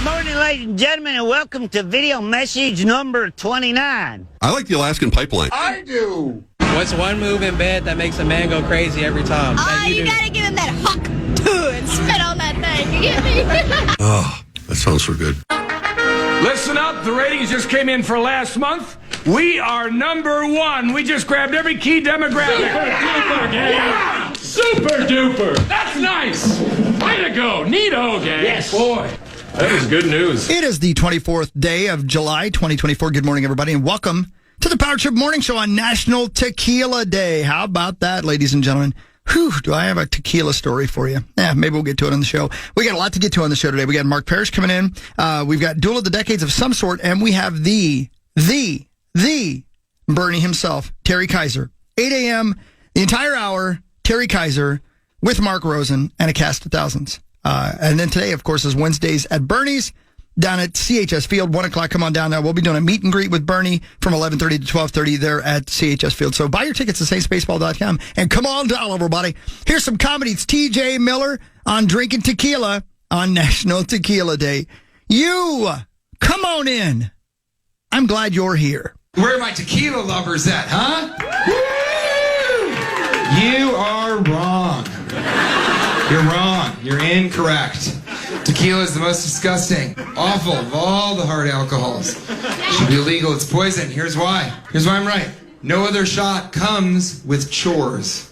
Morning, ladies and gentlemen, and welcome to video message number 29. I like the Alaskan pipeline. I do. What's one move in bed that makes a man go crazy every time? Oh, you gotta give him that huck and spit on that thing. You get me? Oh, that sounds so good. Listen up. The ratings just came in for last month. We are number one. We just grabbed every key demographic. Super duper, gang. Yeah. Super duper. That's nice. Way to go. Neato, gang. Yes. Boy, that was good news. It is the 24th day of July, 2024. Good morning, everybody, and welcome to the Power Trip Morning Show on National Tequila Day. How about that, ladies and gentlemen? Whew, do I have a tequila story for you? Yeah, maybe we'll get to it on the show. We got a lot to get to on the show today. We got Mark Parrish coming in. We've got Duel of the Decades of some sort, and we have the Bernie himself, Terry Kiser. 8 a.m., the entire hour, Terry Kiser with Mark Rosen and a cast of thousands. And then today, of course, is Wednesdays at Bernie's down at CHS Field. 1 o'clock, come on down there. We'll be doing a meet and greet with Bernie from 11:30 to 12:30 there at CHS Field. So buy your tickets at saintspaceball.com and come on down, everybody. Here's some comedy. It's TJ Miller on Drinking Tequila on National Tequila Day. You, come on in. I'm glad you're here. Where are my tequila lovers at, huh? Woo! You are wrong. You're wrong. You're incorrect. Tequila is the most disgusting, awful of all the hard alcohols. It should be illegal. It's poison. Here's why. Here's why I'm right. No other shot comes with chores.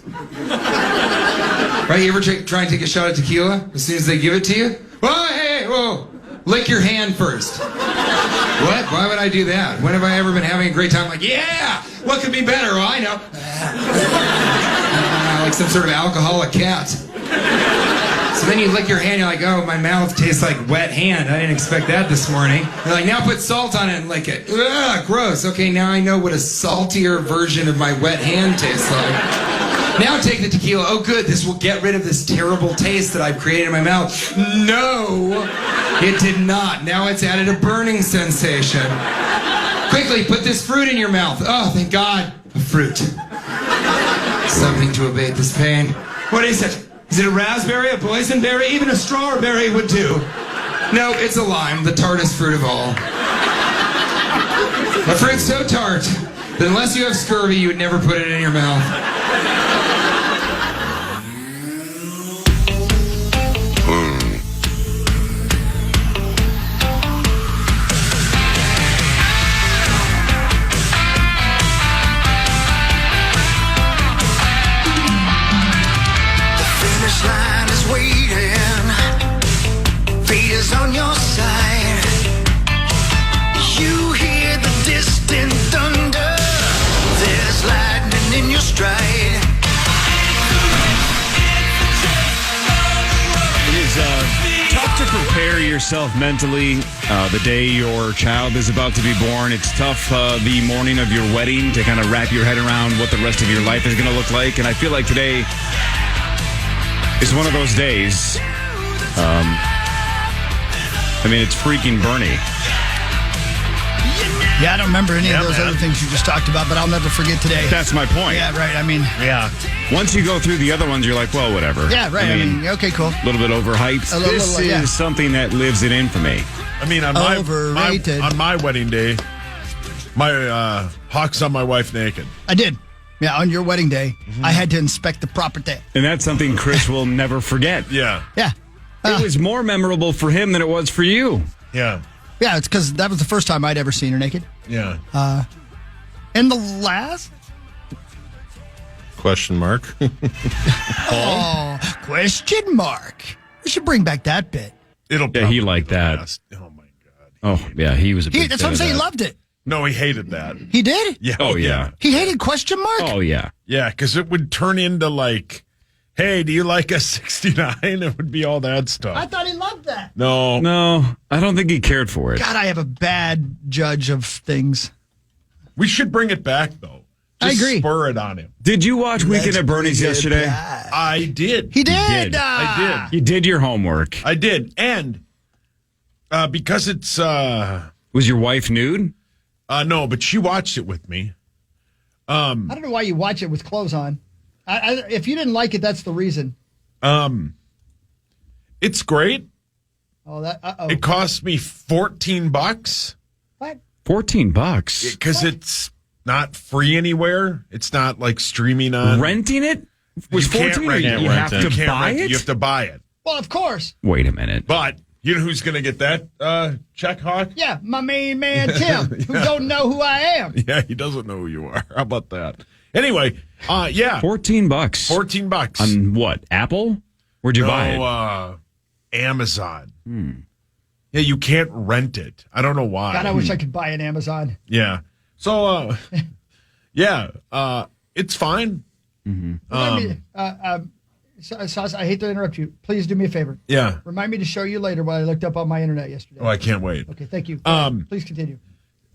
Right? You ever try and take a shot of tequila as soon as they give it to you? Whoa, hey, whoa. Lick your hand first. What? Why would I do that? When have I ever been having a great time? Like, yeah, what could be better? Oh, I know. Like some sort of alcoholic cat. So then you lick your hand, you're like, oh, my mouth tastes like wet hand. I didn't expect that this morning. You're like, now put salt on it and lick it. Ugh, gross. Okay, now I know what a saltier version of my wet hand tastes like. Now take the tequila. Oh, good, this will get rid of this terrible taste that I've created in my mouth. No, it did not. Now it's added a burning sensation. Quickly, put this fruit in your mouth. Oh, thank God, a fruit. Something to abate this pain. What is it? Is it a raspberry, a boysenberry? Even a strawberry would do. No, it's a lime, the tartest fruit of all. A fruit so tart that unless you have scurvy, you would never put it in your mouth. On your side, you hear the distant thunder. There's lightning in your stride. It is tough to prepare yourself mentally the day your child is about to be born. It's tough the morning of your wedding to kind of wrap your head around what the rest of your life is going to look like. And I feel like today is one of those days. I mean, it's freaking Bernie. Yeah, I don't remember any of those other things you just talked about, but I'll never forget today. That's my point. Yeah, right. I mean, yeah. Once you go through the other ones, you're like, well, whatever. Yeah, right. I mean okay, cool. A little bit overhyped. This is something that lives in infamy. I mean, on my wedding day, my Hawks on my wife naked. I did. Yeah, on your wedding day, I had to inspect the property. And that's something Chris will never forget. Yeah. Yeah. It was more memorable for him than it was for you. Yeah. Yeah, it's because that was the first time I'd ever seen her naked. Yeah. And the last? Question mark. Oh, question mark. We should bring back that bit. Yeah, he liked that. Oh, my God. Oh, yeah, he was a big That's what I'm saying. He loved it. No, he hated that. He did? Yeah. Oh, yeah. He hated question mark? Oh, yeah. Yeah, because it would turn into like, hey, do you like a 69? It would be all that stuff. I thought he loved that. No, I don't think he cared for it. God, I have a bad judge of things. We should bring it back, though. I agree. Spur it on him. Did you watch Weekend at Bernie's yesterday? I did. He did. I did. You did your homework. I did. And because it's... Was your wife nude? No, but she watched it with me. I don't know why you watch it with clothes on. If you didn't like it, that's the reason. It's great. Oh, that. It cost me $14. What? $14 Because it's not free anywhere. It's not like streaming on. renting it was You can't 14. rent You it. have You to can't buy rent it. You have to buy it. Well, of course. Wait a minute. But you know who's going to get that check, Hawk? Yeah, my main man Tim, who don't know who I am. Yeah, he doesn't know who you are. How about that? Anyway, yeah, $14. $14 On what? Apple? Where'd you buy it? Amazon. Yeah, you can't rent it. I don't know why. God, I wish I could buy an Amazon. Yeah. So, yeah, it's fine. Sauce, I hate to interrupt you. Please do me a favor. Yeah. Remind me to show you later what I looked up on my internet yesterday. Oh, I can't wait. Okay, thank you. Please continue.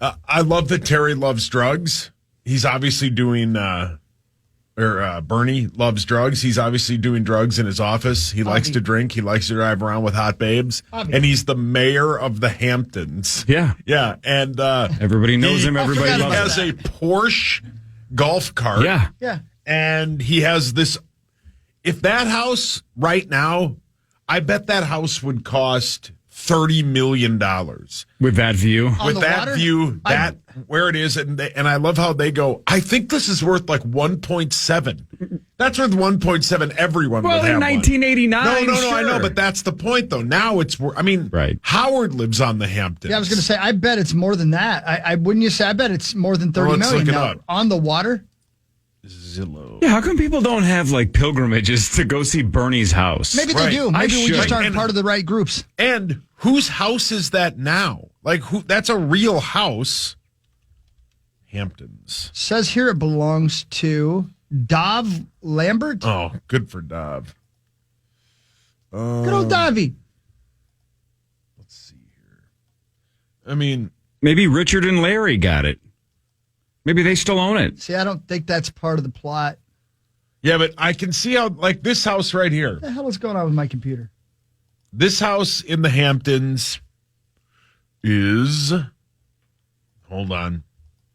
I love that Terry loves drugs. He's obviously doing, Bernie loves drugs. He's obviously doing drugs in his office. He likes to drink. He likes to drive around with hot babes. And he's the mayor of the Hamptons. Yeah. Yeah. And Everybody knows him. Everybody he loves has him. a Porsche golf cart. Yeah. Yeah. And he has this. If that house right now, I bet that house would cost $30 million. With that view. On With the that water? view, where it is, and I love how they go. I think this is worth like 1.7. That's worth 1.7. Everyone Well, would in have one. 1989. No, sure. I know, but that's the point, though. Now it's worth. I mean, Right. Howard lives on the Hamptons. Yeah, I was going to say, I bet it's more than that. I wouldn't you say? I bet it's more than 30 let's million look it now. up. On the water? Zillow. Yeah, how come people don't have like pilgrimages to go see Bernie's house? Maybe Right. they do. I Maybe we should. just aren't And- part of the right groups. And whose house is that now? Like, who? That's a real house. Hamptons. Says here it belongs to Dov Lambert. Oh, good for Dov. Good old Davy. I mean, Maybe Richard and Larry got it. Maybe they still own it. See, I don't think that's part of the plot. yeah, but I can see how, like, this house right here. What the hell is going on with my computer? This house in the Hamptons is. Hold on.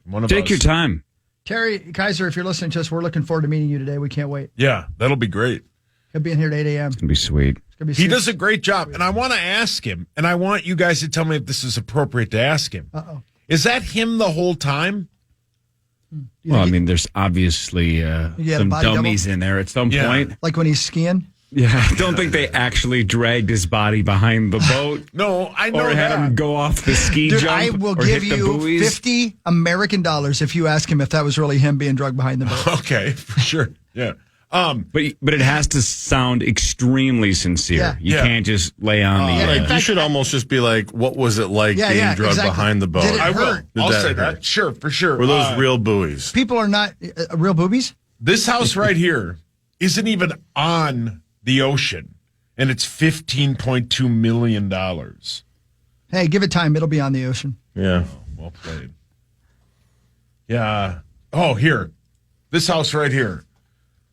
One of Take us. your time. Terry Kiser, if you're listening to us, we're looking forward to meeting you today. We can't wait. Yeah, that'll be great. He'll be in here at 8 a.m. It's gonna be sweet. It's gonna be He sweet. does a great job. And I want to ask him, and I want you guys to tell me if this is appropriate to ask him. Uh-oh. Is that him the whole time? Well, I mean, there's obviously You got a some body dummies in there at some Yeah. point. Like when he's skiing? Yeah, I don't think they actually dragged his body behind the boat No, I know or had him that. go off the ski Dude, jump. I will or give hit the you buoys. $50 American if you ask him if that was really him being drugged behind the boat. Okay, for sure. Yeah. But it has to sound extremely sincere. Yeah. You Yeah. can't just lay on the. Yeah, in Like, fact, you should almost just be like, what was it like Yeah, being yeah, drugged exactly. behind the boat? Did it I will. hurt? Did I'll that say hurt? that. Sure, for sure. Were those real buoys? People are not real boobies? This house right here isn't even on the ocean, and it's $15.2 million. Hey, give it time. It'll be on the ocean. Yeah. Well played. Yeah. Oh, here. This house right here.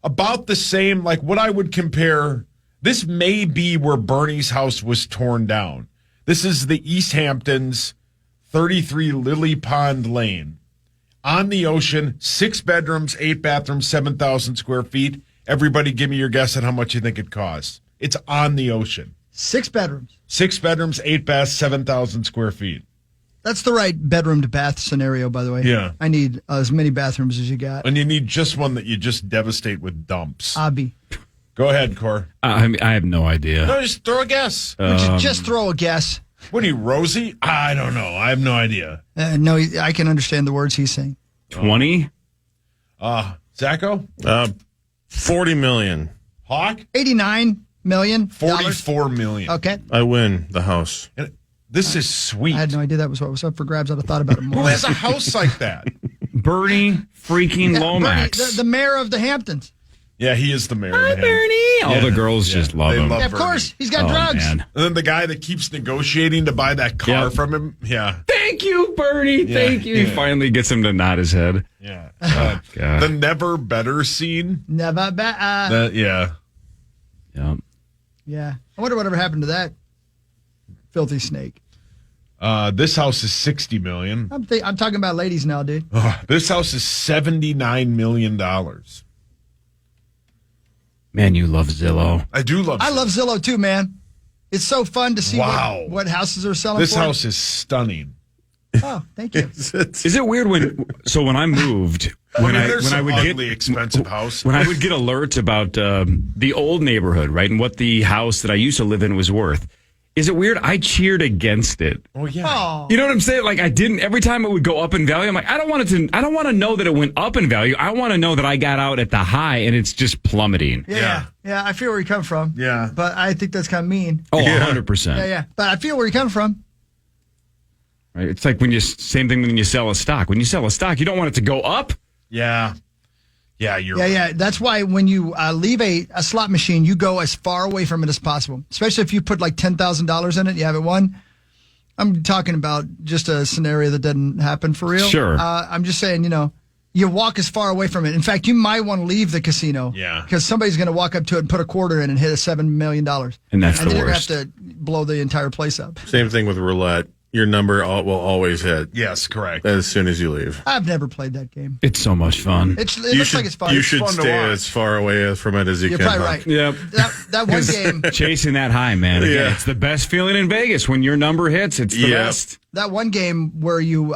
About the same, like what I would compare. This may be where Bernie's house was torn down. This is the East Hamptons, 33 Lily Pond Lane. On the ocean, 6 bedrooms, 8 bathrooms, 7,000 square feet. Everybody give me your guess at how much you think it costs. It's on the ocean. 6 bedrooms. 6 bedrooms, 8 baths, 7,000 square feet. That's the right bedroom to bath scenario, by the way. Yeah. I need as many bathrooms as you got. And you need just one that you just devastate with dumps. Abby. Go ahead, Cor. I have no idea. No, just throw a guess. Would you just throw a guess? What are you, Rosie? I don't know. I have no idea. No, I can understand the words he's saying. 20? Zacho? 40 million. Hawk? 89 million. $44 million. Okay. I win the house. And this is sweet. I had no idea that was what was up for grabs. I'd have thought about it more. Who has a house like that? Bernie freaking Yeah, Lomax. Bernie, the mayor of the Hamptons. Yeah, he is the mayor. Hi, of the Bernie. All the girls just love they him. love Yeah, of Bernie. course. He's got Oh, drugs. man. And then the guy that keeps negotiating to buy that car Yep. from him. Yeah. Thank you, Bernie. Thank you. He finally gets him to nod his head. Yeah. God. The never better scene. Never better. That, yeah. Yep. Yeah. I wonder whatever happened to that filthy snake. This house is $60 million. I'm talking about ladies now, dude. This house is $79 million. Man, you love Zillow. I do love I love Zillow too, man. It's so fun to see Wow. what houses are selling This for. house is stunning. Oh, thank you. Is it weird when I moved when there's I some would ugly, expensive house. when I would get alerts about the old neighborhood, right, and what the house that I used to live in was worth. Is it weird? I cheered against it. Oh yeah. Oh. You know what I'm saying? Like I didn't. Every time it would go up in value, I'm like, I don't want to know that it went up in value. I want to know that I got out at the high and it's just plummeting. Yeah. I feel where you come from. Yeah. But I think that's kind of mean. Oh, 100%. Yeah. But I feel where you come from. Right? It's like same thing when you sell a stock. When you sell a stock, you don't want it to go up. Yeah. Yeah, you're Yeah. That's why when you leave a slot machine, you go as far away from it as possible. Especially if you put like $10,000 in it, you haven't won. I'm talking about just a scenario that doesn't happen for real. Sure. I'm just saying, you walk as far away from it. In fact, you might want to leave the casino. Yeah. Because somebody's going to walk up to it and put a quarter in and hit a $7 million. And that's the then you're going worst. to have to blow the entire place up. Same thing with roulette. Your number will always hit Yes, correct. as soon as you leave. I've never played that game. It's so much fun. It looks like it's fun. You It's should fun to stay watch. as far away from it as you You're can. probably Huck. right. Yep. That one game. Chasing that high, man. Again, Yeah. it's the best feeling in Vegas when your number hits. It's the Yep. best. That one game where you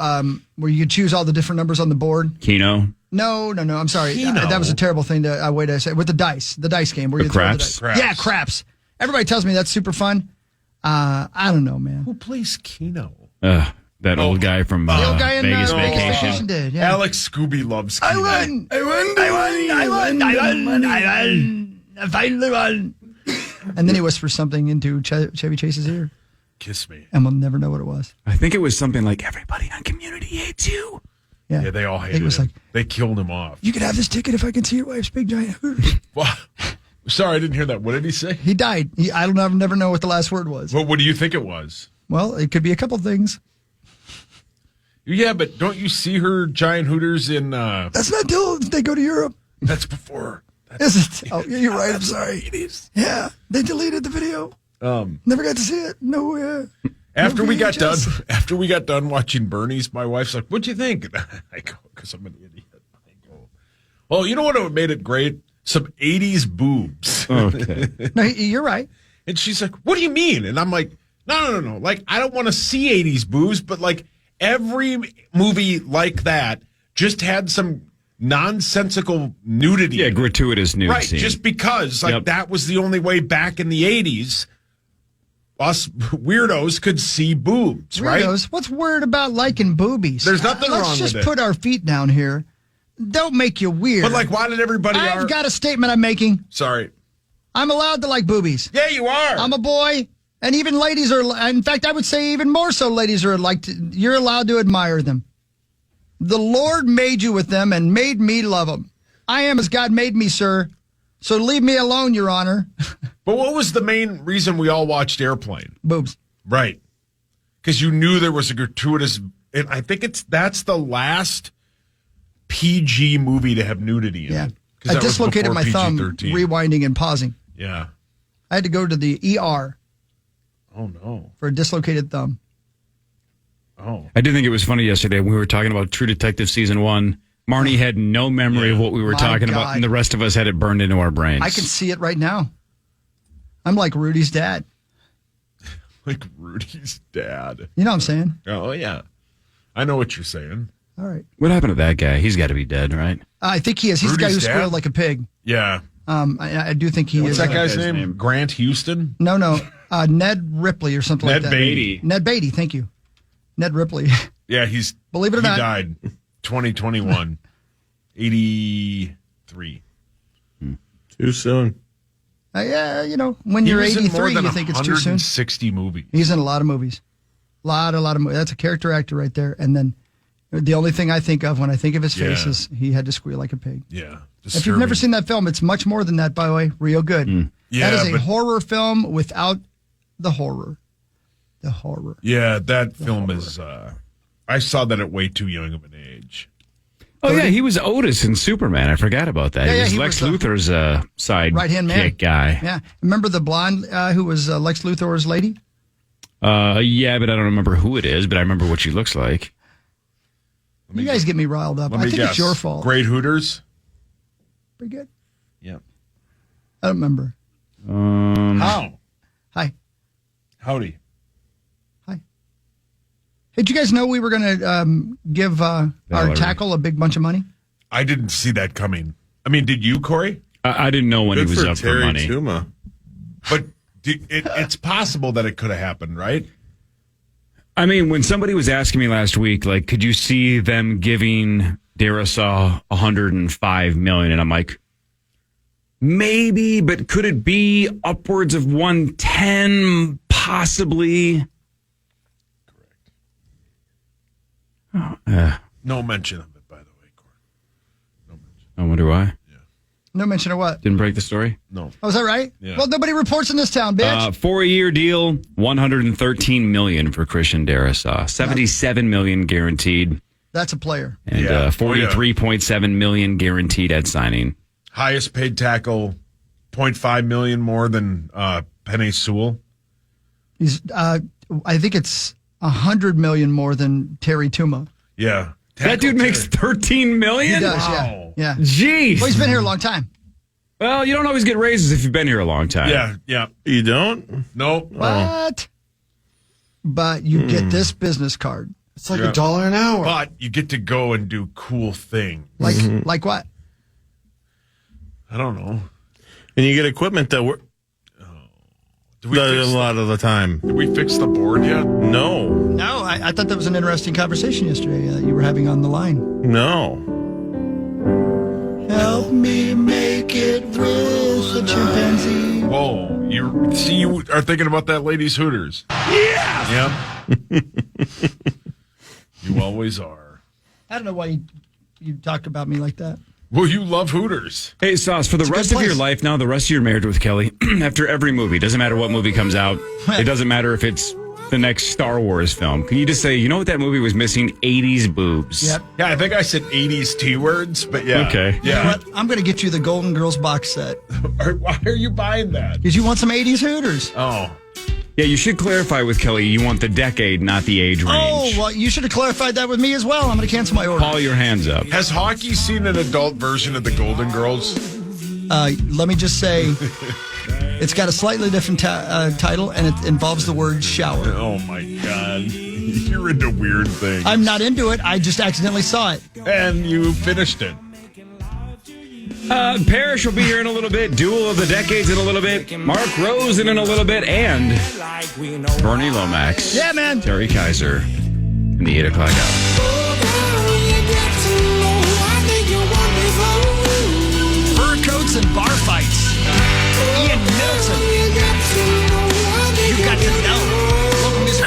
could choose all the different numbers on the board. Keno. No. I'm sorry. Keno. That was a terrible thing to way to say with the dice game where The you throw the craps? dice. Craps. Yeah, craps. Everybody tells me that's super fun. I don't know, man. Who plays Keno? That old guy from The old guy in Vegas Vegas Vacation. Vacation did. Yeah. Alex Scooby loves Keno. I finally won. And then he whispers something into Chevy Chase's ear, Kiss me. and we'll never know what it was. I think it was something like, everybody on Community hates you. Yeah, Yeah, they all I think hated it was him. like, They killed him off. you could have this ticket if I can see your wife's big giant hooters. Well, sorry, I didn't hear that. What did he say? He died. I'll never know what the last word was. What do you think it was? Well, it could be a couple things. Yeah, but don't you see her giant hooters in? That's not till they go to Europe. That's before. Is it? Oh, yeah, you're right. I'm sorry. It is. Yeah, they deleted the video. Never got to see it. No. After no we got done, VHS. watching Bernie's, my wife's like, "What'd you think?" And I go, "Because I'm an idiot." I go, "Oh, you know what made it great? Some '80s boobs." Okay. No, you're right. And she's like, "What do you mean?" And I'm like, No. Like, I don't want to see '80s boobs, but like every movie like that just had some nonsensical nudity. Yeah, gratuitous nude Right, scene. just because like Yep. that was the only way back in the '80s. Us weirdos could see boobs, right? Weirdos. What's weird about liking boobies? There's nothing wrong Let's just with it. put our feet down here. Don't make you weird. But like, why did everybody? I've got a statement I'm making. Sorry. I'm allowed to like boobies. Yeah, you are. I'm a boy, and even ladies are. In fact, I would say even more so, ladies are like. You're allowed to admire them. The Lord made you with them and made me love them. I am as God made me, sir. So leave me alone, Your Honor. But what was the main reason we all watched Airplane? Boobs. Right. Because you knew there was a gratuitous, and I think that's the last PG movie to have nudity in Yeah. it. 'Cause I that was dislocated before my thumb PG-13. rewinding and pausing. Yeah. I had to go to the ER Oh, no. for a dislocated thumb. Oh. I did think it was funny yesterday when we were talking about True Detective Season 1. Marnie had no memory of what we were My talking about, God. and the rest of us had it burned into our brains. I can see it right now. I'm like Rudy's dad. Like Rudy's dad. You know what I'm saying? Oh, yeah. I know what you're saying. All right. What happened to that guy? He's got to be dead, right? I think he is. He's the guy who Rudy's dad? squealed like a pig. Yeah. I do think he What's is. that guy's guy's name? name? Grant Houston? No. Ned Ripley or something Ned like that. Beatty. Ned Beatty, thank you. Ned Ripley. Yeah, Believe it or he not. died 2021. 83. Too soon. Yeah, when He you're was in more 83, than you think it's too soon. 160 movies. He's in a lot of movies. Lot of movies. That's a character actor right there. And then the only thing I think of when I think of his face Yeah. is he had to squeal like a pig. Yeah. If you've never seen that film, it's much more than that, by the way. Real good. Yeah, that is a but- horror film without the horror. The horror. Yeah, that film is. I saw that at way too young of an age. Oh, yeah, he was Otis in Superman. I forgot about that. Yeah, he yeah, was he Lex was, Luthor's side Right-hand man. kick guy. Yeah. Remember the blonde who was Lex Luthor's lady? Yeah, but I don't remember who it is, but I remember what she looks like. You guys get me riled up. Let I me think guess. it's your fault. Great Hooters. Pretty good. Yeah. I don't remember. How? Hi. Howdy. Hi. Hey, did you guys know we were going to give our tackle a big bunch of money? I didn't see that coming. I mean, did you, Corey? I didn't know when Good he was for up Terry for money. Tuma. But it's possible that it could have happened, right? I mean, when somebody was asking me last week, like, could you see them giving Darisaw $105 million? And I'm like, maybe, but could it be upwards of 110? Possibly. Correct. No mention of it, by the way, Corey. No mention. I wonder why. No mention of what? Didn't break the story? No. Oh, is that right? Yeah. Well, nobody reports in this town, bitch. 4-year deal, $113 million for Christian Darisaw, $77 million guaranteed, That's a player. and $43.7 million guaranteed at signing. Highest paid tackle, $0.5 million more than Penei Sewell. He's, I think it's $100 million more than Terry Tuma. Yeah. That dude makes $13 million? He does, Wow. yeah. Jeez. Well, he's been here a long time. Well, you don't always get raises if you've been here a long time. Yeah. You don't? No. What? But you get this business card. It's like $1 an hour. But you get to go and do cool things. Like what? I don't know. And you get equipment that works Did a lot of the time. Did we fix the board yet? No. No, I thought that was an interesting conversation yesterday that you were having on the line. No. Help me make it with a chimpanzee. Whoa. You are thinking about that lady's Hooters. Yeah. Yep. You always are. I don't know why you talk about me like that. Well, you love Hooters. Hey, Sauce, for the It's a rest good of your place. life now, the rest of your marriage with Kelly, after every movie, doesn't matter what movie comes out, it doesn't matter if it's the next Star Wars film. Can you just say, you know what that movie was missing? 80s boobs. Yep. Yeah, I think I said 80s T words, but yeah. Okay. You know Yeah. what? I'm going to get you the Golden Girls box set. Why are you buying that? Because you want some 80s Hooters. Oh. Yeah, you should clarify with Kelly, you want the decade, not the age range. Oh, well, you should have clarified that with me as well. I'm going to cancel my order. Paul, your hands up. Has hockey seen an adult version of the Golden Girls? Let me just say, it's got a slightly different title, and it involves the word shower. Oh, my God. You're into weird things. I'm not into it. I just accidentally saw it. And you finished it. Parrish will be here in a little bit. Duel of the Decades in a little bit. Mark Rosen in a little bit. And Bernie Lomax. Yeah, man. Terry Kiser in the 8 o'clock hour. Fur coats and bar fights. Ian Middleton. You got to know. Local music.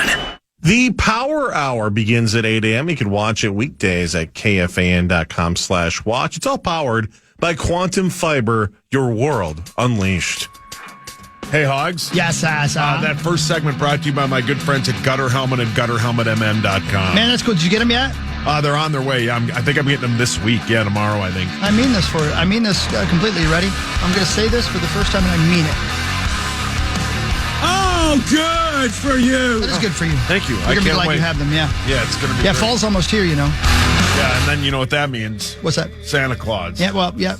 The Power Hour begins at 8 a.m. You can watch it weekdays at KFAN.com/watch. It's all powered by Quantum Fiber, your world unleashed. Hey, Hogs. Yes, That first segment brought to you by my good friends at Gutter Helmet and GutterHelmetMN.com. Man, that's cool. Did you get them yet? They're on their way. I think I'm getting them this week. Yeah, tomorrow, I think. I mean this completely. You ready? I'm going to say this for the first time, and I mean it. Oh, good for you. That is good for you. Thank you. You're I going to be can't glad wait. you have them, yeah. Yeah, it's going to be Yeah, great. fall's almost here, you know. Yeah, and then you know what that means. What's that? Santa Claus. Yeah, well, yeah.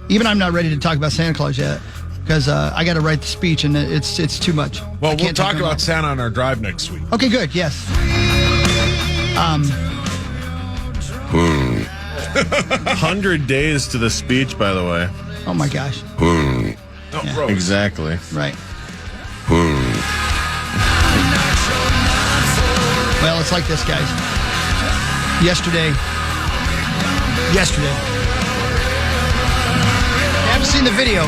Even I'm not ready to talk about Santa Claus yet because I got to write the speech, and it's too much. Well, I we'll can't talk about about Santa on our drive next week. Okay, good. Yes. 100 days to the speech, by the way. Oh my gosh. Oh, Yeah. gross. Exactly. Right. Well, it's like this, guys. Yesterday. If you haven't seen the video,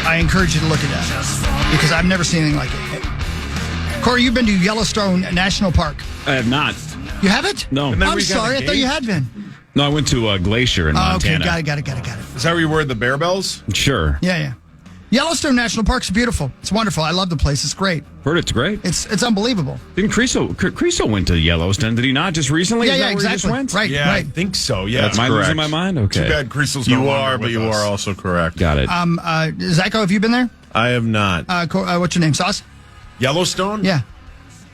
I encourage you to look at that because I've never seen anything like it. Corey, you've been to Yellowstone National Park. I have not. You haven't? No. And then I'm we got sorry. I thought you had engaged. been. No, I went to Glacier in Oh, okay. Montana. Got it. Is that where you wear the bear bells? Sure. Yeah. Yellowstone National Park's beautiful. It's wonderful. I love the place. It's great. Heard it's great. It's unbelievable. Didn't Creasel went to Yellowstone, did he not? Just recently? Yeah, Is that yeah, where he just exactly. went? Right, Yeah, I right. think so. Yeah. Am I correct. losing my mind? Okay. Too bad Creasel's no You longer are, but with you us. are also correct. Got it. Zacho, have you been there? I have not. What's your name, Sauce? Yellowstone? Yeah.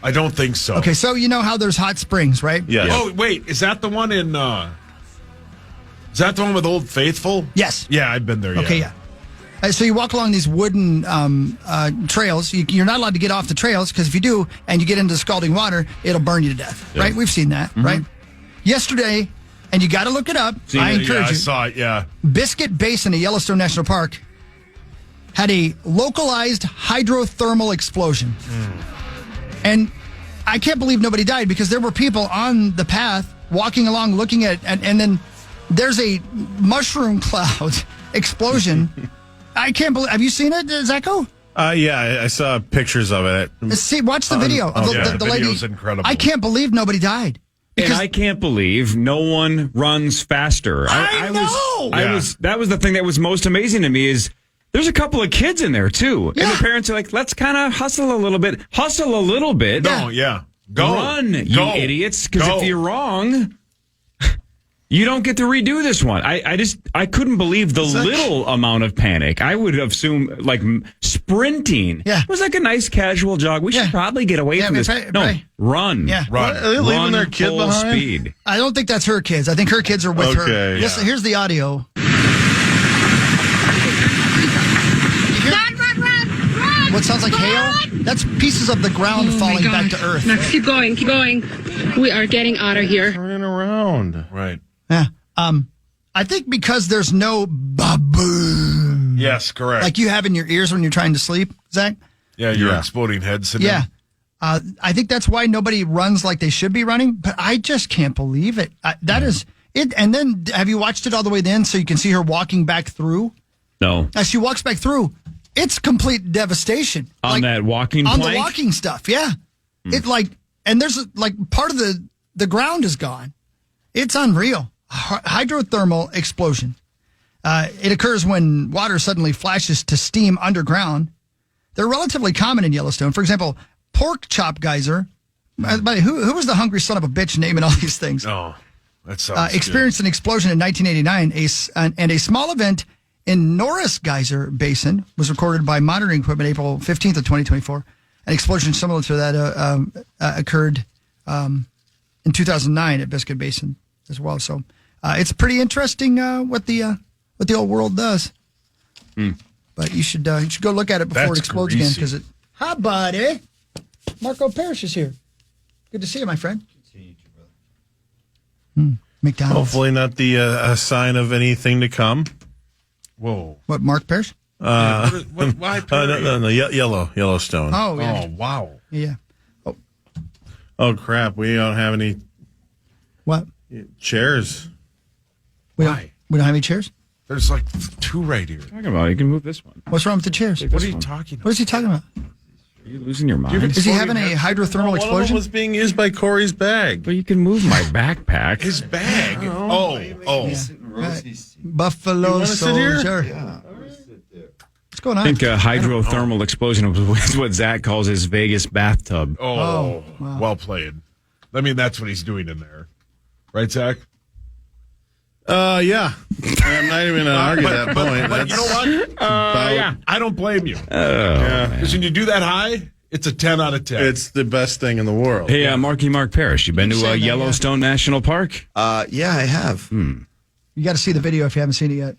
I don't think so. Okay, so you know how there's hot springs, right? Yes. Oh, wait. Is that the one in... Is that the one with Old Faithful? Yes. Yeah, I've been there, yeah. Okay, yeah. So you walk along these wooden trails. You're not allowed to get off the trails because if you do and you get into scalding water, it'll burn you to death. Right? We've seen that. Right? Yesterday, and you got to look it up. I encourage you. I saw it. Yeah. Biscuit Basin at Yellowstone National Park had a localized hydrothermal explosion. And I can't believe nobody died because there were people on the path walking along looking at, and then there's a mushroom cloud explosion. I can't believe, have you seen it, Zacho? Yeah, I saw pictures of it. See, watch the video. The the lady, video's incredible. I can't believe nobody died. And I can't believe no one runs faster. I know. That was the thing that was most amazing to me is there's a couple of kids in there too. Yeah. And the parents are like, let's kind of hustle a little bit. Hustle a little bit. No, Go. Run, you idiots. Because if you're wrong, you don't get to redo this one. I couldn't believe the little amount of panic. I would assume like sprinting. Yeah. It was like a nice casual jog. We should probably get away from this. Run. Yeah. Run. Are they leaving their kid full behind? speed. I don't think that's her kids. I think her kids are with her. Listen, here's the audio. Run! What sounds like hail? That's pieces of the ground falling back to earth. Max, keep going. We are getting out of here. Turning around. Right. Yeah. I think because there's no baboom. Yes, correct. Like you have in your ears when you're trying to sleep, Zach. Yeah, your exploding head syndrome. Yeah. I think that's why nobody runs like they should be running, but I just can't believe it. That is it. And then have you watched it all the way then so you can see her walking back through? No. As she walks back through, it's complete devastation. On that walking on plank? the walking stuff, yeah. It and there's part of the ground is gone. It's unreal. Hydrothermal explosion. It occurs when water suddenly flashes to steam underground. They're relatively common in Yellowstone. For example, pork chop geyser. Who was the hungry son of a bitch naming all these things? Oh, that sounds experienced an explosion in 1989, and a small event in Norris Geyser Basin was recorded by monitoring equipment April 15th of 2024. An explosion similar to that occurred in 2009 at Biscuit Basin as well. So it's pretty interesting what the old world does. But you should go look at it before it explodes again because it. Hi, buddy. Marco Parrish is here. Good to see you, my friend. Good to see you, brother. McDonald's. Hopefully not the sign of anything to come. Whoa. What, Mark Parrish? Why no, Yellowstone. Oh, yeah. Oh, wow. Yeah. Oh, crap. We don't have any What? chairs. We don't have any chairs? There's like two right here. Talking about you can move this one. What's wrong with the chairs? What are you talking about? What is he talking about? Are you losing your mind? Is he having a hydrothermal One of them explosion? was being used by Corey's bag. Well, you can move my backpack. His bag. Oh. Buffalo You wanna sit here? Soldier. What's going on? I think a hydrothermal explosion was what Zach calls his Vegas bathtub. Oh, well played. I mean, that's what he's doing in there. Right, Zach? Yeah. I'm not even going to argue that point. But you know what? Yeah. I don't blame you. Yeah. Because when you do that high, it's a 10 out of 10. It's the best thing in the world. Hey, Mark Parrish, you been to Yellowstone National Park? Yeah, I have. You got to see the video if you haven't seen it yet.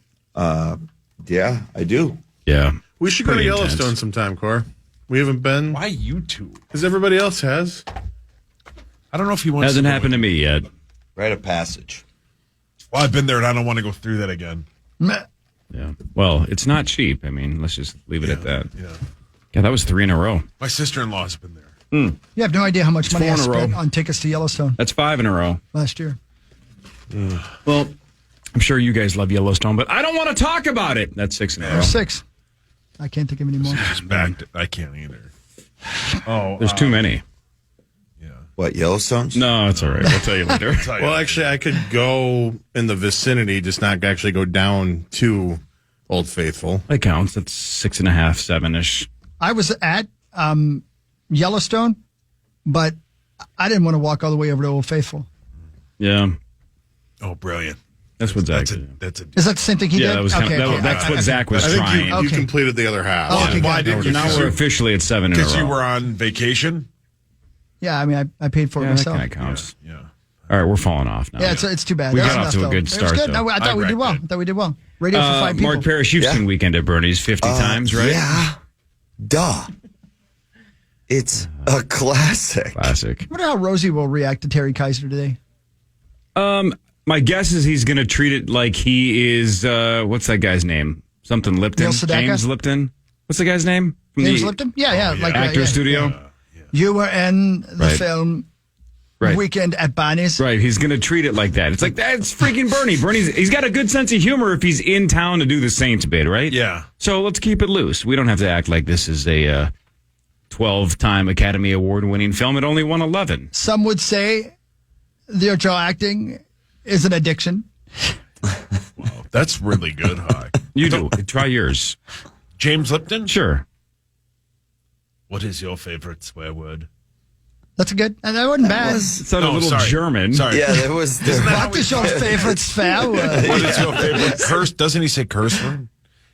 Yeah, I do. Yeah. We should go to Pretty Yellowstone intense. sometime, Cor. We haven't been. Why you two? Because everybody else has. I don't know if he wants Hasn't to happened to me yet. Rite of passage. Well, I've been there and I don't want to go through that again. Meh. Yeah. Well, it's not cheap. I mean, let's just leave it at that. Yeah. Yeah, that was 3 in a row. My sister-in-law's been there. You have no idea how much money I 4 in a spent row. on tickets to Yellowstone That's 5 in a row. last year. Well, I'm sure you guys love Yellowstone, but I don't want to talk about it. That's 6 in a row. There's 6. I can't think of any more. Just back. I can't either. Oh, There's too many. Yeah. What, Yellowstone's? No, it's all right. We'll tell you later. Well, actually, I could go in the vicinity, just not actually go down to Old Faithful. That counts. That's 6.5, 7-ish. I was at Yellowstone, but I didn't want to walk all the way over to Old Faithful. Yeah. Oh, brilliant. That's what Zach That's a, did. that's a. Is that the same thing he did? Yeah, that was that's what Zach was I think trying. you Okay. completed the other half. Oh, okay, Why got it. did you? Now we're officially at 7 in a row. Because you were on vacation? Yeah, I mean, I paid for it Yeah, that myself. kind of counts. Yeah. All right, we're falling off now. Yeah, it's too bad. We That's got off to a enough, good though. start, It was good. though. No, I thought we did well. I thought we did well. Radio for 5 people. Mark Parrish, you've seen Weekend at Bernie's 50 times, right? Yeah. Duh. It's a classic. Classic. I wonder how Rosie will react to Terry Kiser today. My guess is he's going to treat it like he is, what's that guy's name? Something Lipton? Neil Sedaka? James Lipton? What's the guy's name? From James the Lipton? Yeah. Like Actor Studio? Yeah. You were in the film Right. Weekend at Bernie's. Right, he's going to treat it like that. It's like, that's freaking Bernie. He's got a good sense of humor if he's in town to do the Saints bid, right? Yeah. So let's keep it loose. We don't have to act like this is a 12-time Academy Award-winning film. It only won 11. Some would say theatrical acting is an addiction. Wow, that's really good, Hawk. You do. Try yours. James Lipton? Sure. What is your favorite swear word? That's a good. And that wasn't bad. It sounded a little German. Sorry. Yeah, that was. What is your favorite swear word? What is your favorite curse? Doesn't he say curse word?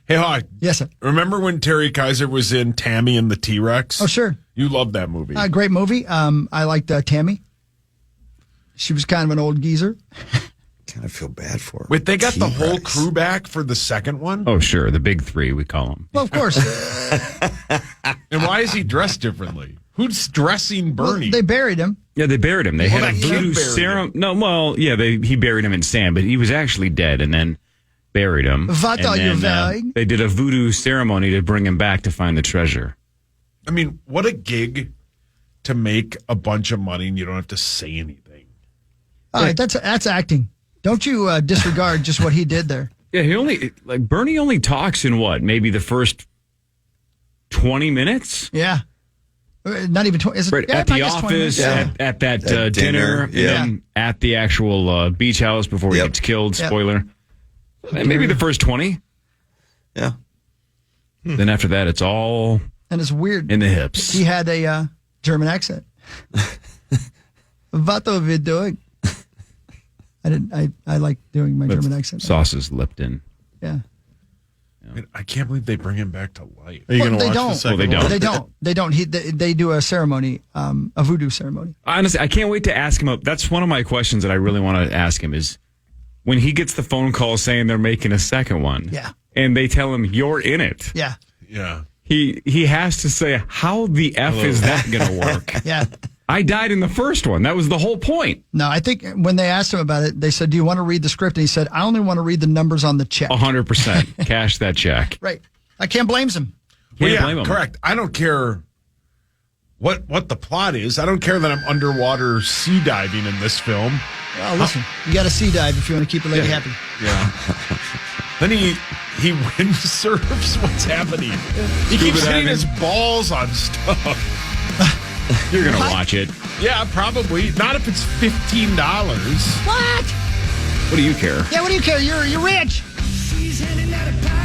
Hey, Hawk. Yes, sir. Remember when Terry Kiser was in Tammy and the T-Rex? Oh, sure. You loved that movie. Great movie. I liked Tammy. She was kind of an old geezer. Kind of feel bad for her. Wait, they got the whole T-Rex. crew back for the second one? Oh, sure. The big three, we call them. Well, of course. And why is he dressed differently? Who's dressing Bernie? They buried him. Yeah, they buried him. They Well, had a that kid voodoo buried ceremony. No, well, yeah, he buried him in sand, but he was actually dead and then buried him. What And are you then, wearing? They did a voodoo ceremony to bring him back to find the treasure. I mean, what a gig to make a bunch of money and you don't have to say anything. All right, that's acting. Don't you disregard just what he did there. Yeah, Bernie only talks in what? Maybe the first 20 minutes? Yeah. Not even 20. Is it, Right, yeah, at the I guess 20 office, minutes. at that At dinner, dinner, and then at the actual beach house before he Yep. gets killed. Yep. Spoiler. Maybe the first 20. Yeah. Then after that, it's all And it's weird. in the hips. He had a German accent. What are we doing? I like doing my German accent. Sauces Lipton. Yeah. I can't believe they bring him back to life. Are you going to They watch don't. the second Well, they one? don't. They don't. They do a ceremony, a voodoo ceremony. Honestly, I can't wait to ask him. That's one of my questions that I really want to ask him is when he gets the phone call saying they're making a second one. Yeah. And they tell him you're in it. Yeah. Yeah. He has to say, how the F is that going to work? Yeah. I died in the first one. That was the whole point. No, I think when they asked him about it, they said, "Do you want to read the script?" And he said, "I only want to read the numbers on the check." 100%. Cash that check. Right. I can't blame him. Can't blame him. Correct. I don't care what the plot is. I don't care that I'm underwater sea diving in this film. Well, listen, you got to sea dive if you want to keep a lady happy. Yeah. Then he windsurfs. What's happening? He keeps hitting diving. his balls on stuff. You're going to watch it. Yeah, probably. Not if it's $15. What? What do you care? Yeah, what do you care? You're rich.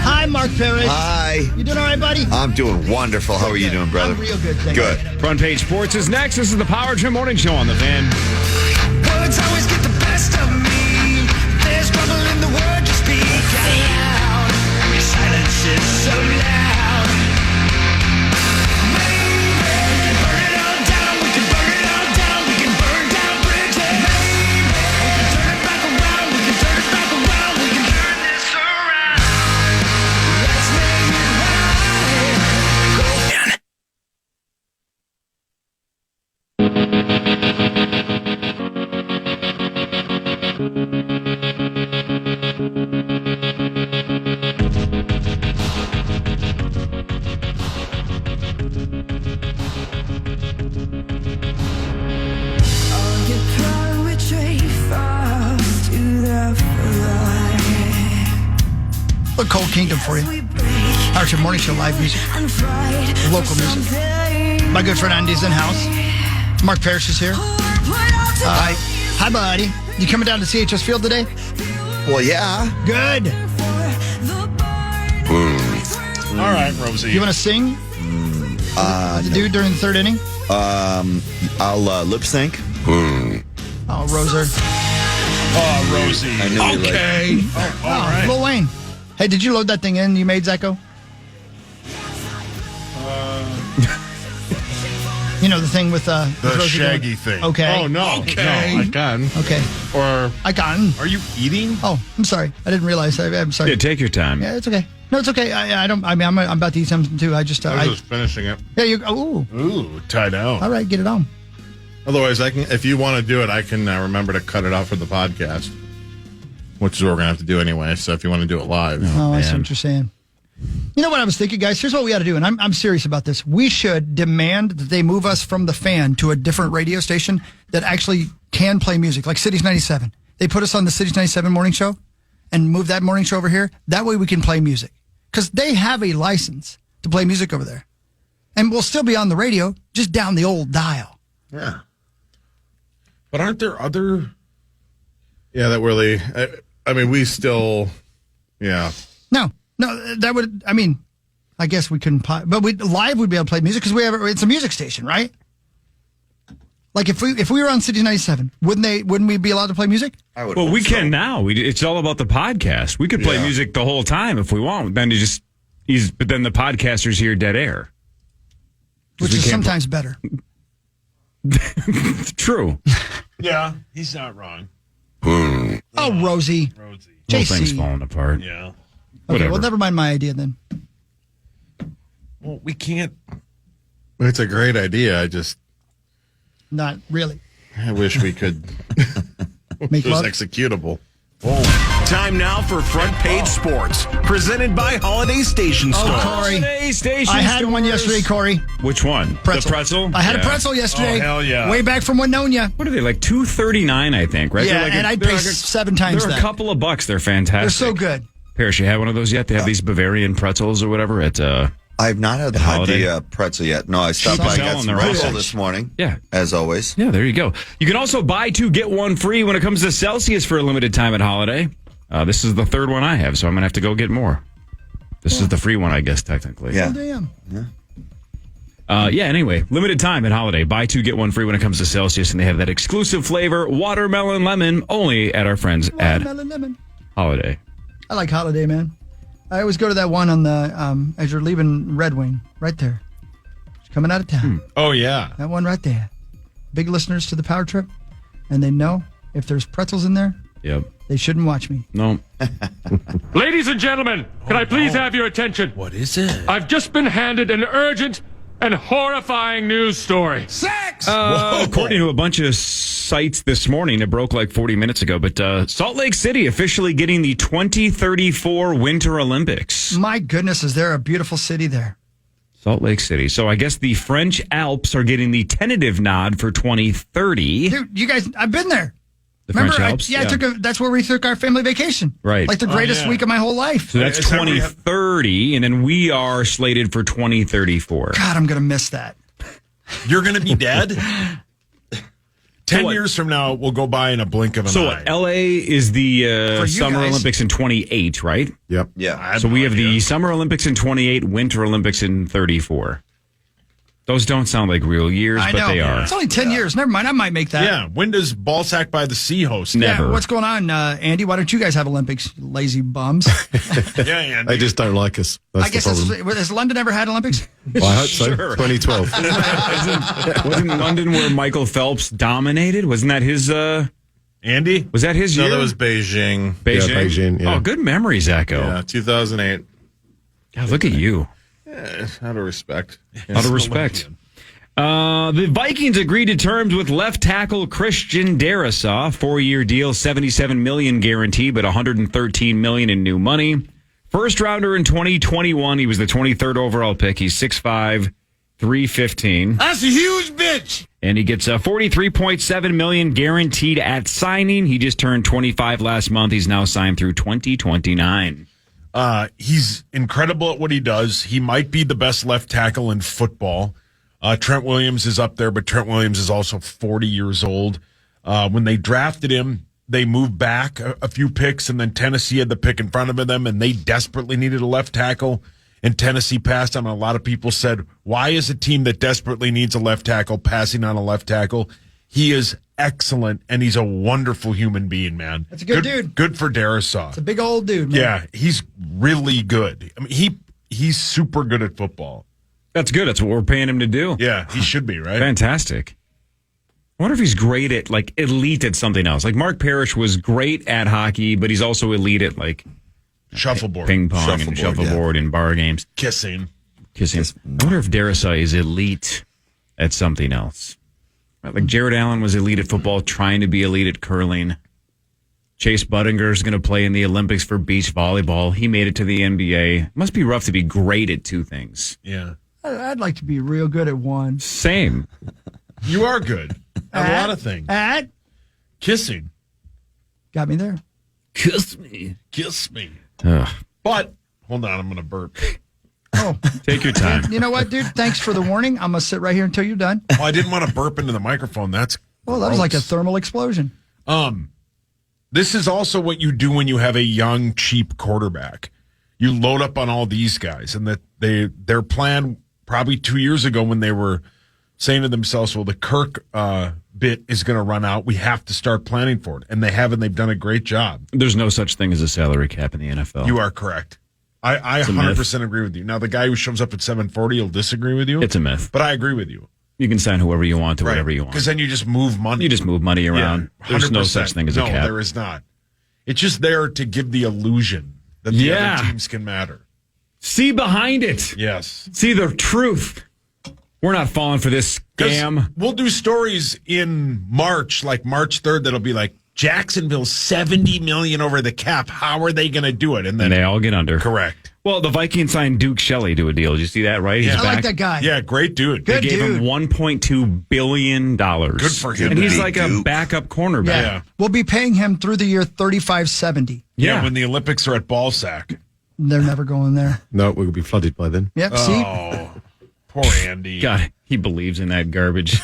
Hi, Mark Parrish. Hi. You doing all right, buddy? I'm doing wonderful. How are you doing, brother? I'm real good, thank Good. you. Front Page Sports is next. This is the Power Trim Morning Show on the Fan. Words always get the best of me. There's trouble in the word to speak out. Your silence is so loud. Maybe we can burn it all down. We can burn it all down. We can burn down bridges. Maybe we can turn it back around. We can turn it back around. We can turn this around. Let's make it right. Go in. Look, Cold Kingdom for you. Power Trim Morning Show, live music, local music. My good friend Andy's in house. Mark Parrish is here. Hi, buddy. You coming down to CHS Field today? Well, yeah. Good. All right, Rosie. You want to sing? The dude during the third inning? I'll lip sync. Oh, Roser. Oh, Rosie. I knew you Okay. All right. Lil Wayne. Hey, did you load that thing in you made, Zacho? You know, the thing with The with Rosie shaggy going, thing. Okay. Oh, no. Okay. No, I can. Okay. Or I can. are you eating? Oh, I'm sorry. I didn't realize. I'm sorry. Yeah, take your time. Yeah, it's okay. No, it's okay. I don't. I mean, I'm about to eat something too. I just. I was just finishing it. Yeah. You. Ooh. Ooh, tie down. All right. Get it on. Otherwise, I can. If you want to do it, I can remember to cut it out for the podcast, which is what we're gonna have to do anyway. So if you want to do it live, Oh, I see what you're saying. You know what I was thinking, guys? Here's what we got to do, and I'm serious about this. We should demand that they move us from the fan to a different radio station that actually can play music, like Cities 97. They put us on the Cities 97 morning show and move that morning show over here. That way we can play music because they have a license to play music over there. And we'll still be on the radio, just down the old dial. yeah, But aren't there other? yeah, that really. I mean, we still, yeah. No, that would, I mean, I guess we couldn't, but live we'd be able to play music because it's a music station, right? Like if we were on City 97, wouldn't we be allowed to play music? Well, we can now. It's all about the podcast. We could play music the whole time if we want. Then but then the podcaster's here dead air. Which is sometimes better. True. Yeah, he's not wrong. Oh, Rosie. Whole JC. thing's falling apart. Yeah. Okay, Whatever. well, never mind my idea then. Well, we can't. It's a great idea. I just, Not really. I wish we could. Make it was love? executable. Time now for Front Page Sports, presented by Holiday Station Store. Oh, Corey. Holiday Station I had one Stores. yesterday, Corey. Which one? Pretzel. The pretzel? I had a Yeah. pretzel yesterday. Oh, hell yeah. Way back from Winona. What are they, like $2.39, I think, right? Yeah, They're like and I'd they're pay like 7 times They're that. a couple of bucks. They're fantastic. They're so good. Parrish, you had one of those yet? They have these Bavarian pretzels or whatever at I've not had Holiday? the pretzel yet. No, I stopped by and got selling some their pretzel own. this morning. Yeah. As always. Yeah, there you go. You can also buy 2, get 1 free when it comes to Celsius for a limited time at Holiday. This is the 3rd one I have, so I'm going to have to go get more. This is the free one, I guess, technically. Yeah. Oh, damn. Anyway, limited time at Holiday. Buy 2, get 1 free when it comes to Celsius, and they have that exclusive flavor, watermelon lemon, only at our friends at Lemon. Holiday. I like Holiday, man. I always go to that one on the, as you're leaving Red Wing, right there. It's coming out of town. Oh, yeah. That one right there. Big listeners to the Power Trip, and they know if there's pretzels in there, Yep. they shouldn't watch me. No. Ladies and gentlemen, can I please have your attention? What is it? I've just been handed an urgent and horrifying news story. According to a bunch of sites this morning, it broke like 40 minutes ago, but Salt Lake City officially getting the 2034 Winter Olympics. My goodness, is there a beautiful city there? Salt Lake City. So I guess the French Alps are getting the tentative nod for 2030. Dude, you guys, I've been there. The Remember, French Alps? I took that's where we took our family vacation. Right. Like the greatest yeah. week of my whole life. So that's Is that where you 2030, and then we are slated for 2034. God, I'm going to miss that. You're going to be dead? 10 what? years from now, we'll go by in a blink of an So eye. LA is the For you Summer guys. Olympics in 28, right? Yep. Yeah. So we have the Summer Olympics in 28, Winter Olympics in 34. Those don't sound like real years, I but know. they are. It's only 10 years. Never mind. I might make that. Yeah. When does Ballsack by the Sea host? Never. Yeah, what's going on, Andy? Why don't you guys have Olympics, you lazy bums? Yeah, Andy. I just don't like us. That's I guess the problem. has London ever had Olympics? Well, I hope so. Sure. 2012. Wasn't London where Michael Phelps dominated? Wasn't that his? Andy? Was that his year? No, that was Beijing. Beijing. Yeah, Beijing. Yeah. Oh, good memory, Zacho. Yeah, 2008. God, look at you. Out of respect. Out of respect. The Vikings agreed to terms with left tackle Christian Darrisaw, 4-year deal, $77 million guarantee, but $113 million in new money. First rounder in 2021. He was the 23rd overall pick. He's 6'5", 315. That's a huge bitch. And he gets $43.7 million guaranteed at signing. He just turned 25 last month. He's now signed through 2029. He's incredible at what he does. He might be the best left tackle in football. Trent Williams is up there, but Trent Williams is also 40 years old. When they drafted him, they moved back a few picks, and then Tennessee had the pick in front of them, and they desperately needed a left tackle, and Tennessee passed on. A lot of people said, why is a team that desperately needs a left tackle passing on a left tackle? He is excellent, and he's a wonderful human being, man. That's a good dude. Good for Darrisaw. It's a big old dude, man. Yeah, he's really good. I mean, he's super good at football. That's good. That's what we're paying him to do. Yeah, he should be, right? Fantastic. I wonder if he's great at, like, elite at something else. Like, Mark Parrish was great at hockey, but he's also elite at, like, shuffleboard. Ping pong and shuffleboard and bar games. Kissing. I wonder if Darasai is elite at something else. Like, Jared Allen was elite at football, trying to be elite at curling. Chase Budinger is going to play in the Olympics for beach volleyball. He made it to the NBA. Must be rough to be great at two things. Yeah. I'd like to be real good at one. Same. You are good at a lot of things. At? Kissing. Got me there. Kiss me. Kiss me. Ugh. But, hold on, I'm going to burp. Oh. Take your time. You know what, dude? Thanks for the warning. I'm going to sit right here until you're done. Oh, I didn't want to burp into the microphone. That's Well, that was like a thermal explosion. This is also what you do when you have a young, cheap quarterback. You load up on all these guys, and that their plan probably 2 years ago when they were saying to themselves, well, the Kirk bit is going to run out. We have to start planning for it. And they have, and they've done a great job. There's no such thing as a salary cap in the NFL. You are correct. I 100% agree with you. Now, the guy who shows up at 740 will disagree with you. It's a myth. But I agree with you. You can sign whoever you want to whatever you want. Because then you just move money. You just move money around. Yeah, There's no such thing as a cap. No, there is not. It's just there to give the illusion that the other teams can matter. See behind it. Yes. See the truth. We're not falling for this scam. We'll do stories in March, like March 3rd, that'll be like, Jacksonville $70 million over the cap. How are they going to do it? And then they all get under. Correct. Well, the Vikings signed Duke Shelley to a deal. Did you see that, right? Yeah. He's I back. like that guy. Yeah, great dude. They gave him $1.2 billion. Good for him. And he's like a backup cornerback. Yeah. We'll be paying him through the year $35.70. Yeah, when the Olympics are at Ballsack. They're never going there. No, we'll be flooded by then. Yep, see? Oh, poor Andy. God, he believes in that garbage.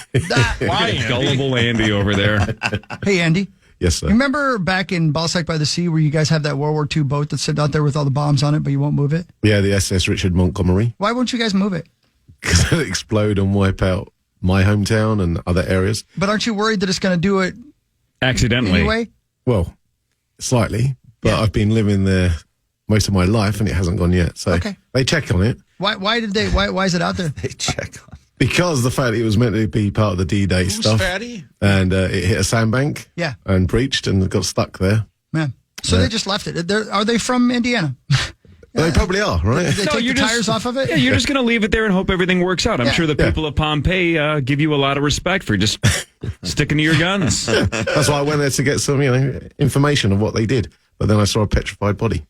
Why, Andy? Gullible Andy over there. Hey, Andy. Yes, sir. You remember back in Ballsack by the Sea where you guys have that World War II boat that's sitting out there with all the bombs on it, but you won't move it? Yeah, the SS Richard Montgomery. Why won't you guys move it? Because it'll explode and wipe out my hometown and other areas. But aren't you worried that it's going to do it accidentally? Anyway? Well, slightly. But I've been living there most of my life and it hasn't gone yet. So they check on it. Why is it out there? They check on it. Because the fact it was meant to be part of the D-Day stuff. Fatty? And it hit a sandbank. Yeah. And breached and got stuck there. Yeah. So they just left it. Are they from Indiana? They probably are, right? Did they take the tires off of it? Yeah, you're just going to leave it there and hope everything works out. I'm sure the people of Pompeii give you a lot of respect for just sticking to your guns. That's why I went there to get some, information of what they did. But then I saw a petrified body.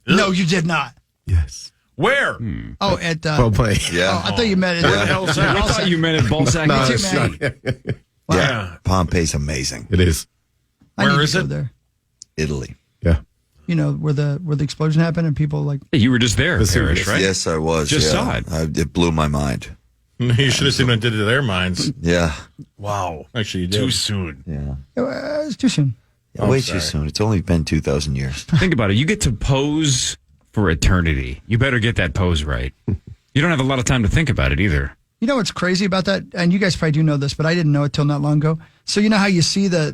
No, you did not. Yes. Where? Oh, at Pompeii. Oh, I thought you meant it. Where the hell's that? I thought you meant at Ballsack. No, Me too, it's man. not. Yeah. Pompeii's amazing. It is. I need Where is to go it? there. Italy. Yeah. You know where the explosion happened and people like. Hey, you were just there, Parrish, right? Yes, I was. Just saw it. It blew my mind. You should have seen what it did to their minds. Yeah. Wow. Actually, you did. Too soon. Yeah. It's too soon. Way too soon. It's only been 2,000 years. Think about it. You get to pose for eternity. You better get that pose right. You don't have a lot of time to think about it either. You know what's crazy about that? And you guys probably do know this, but I didn't know it till not long ago. So you know how you see the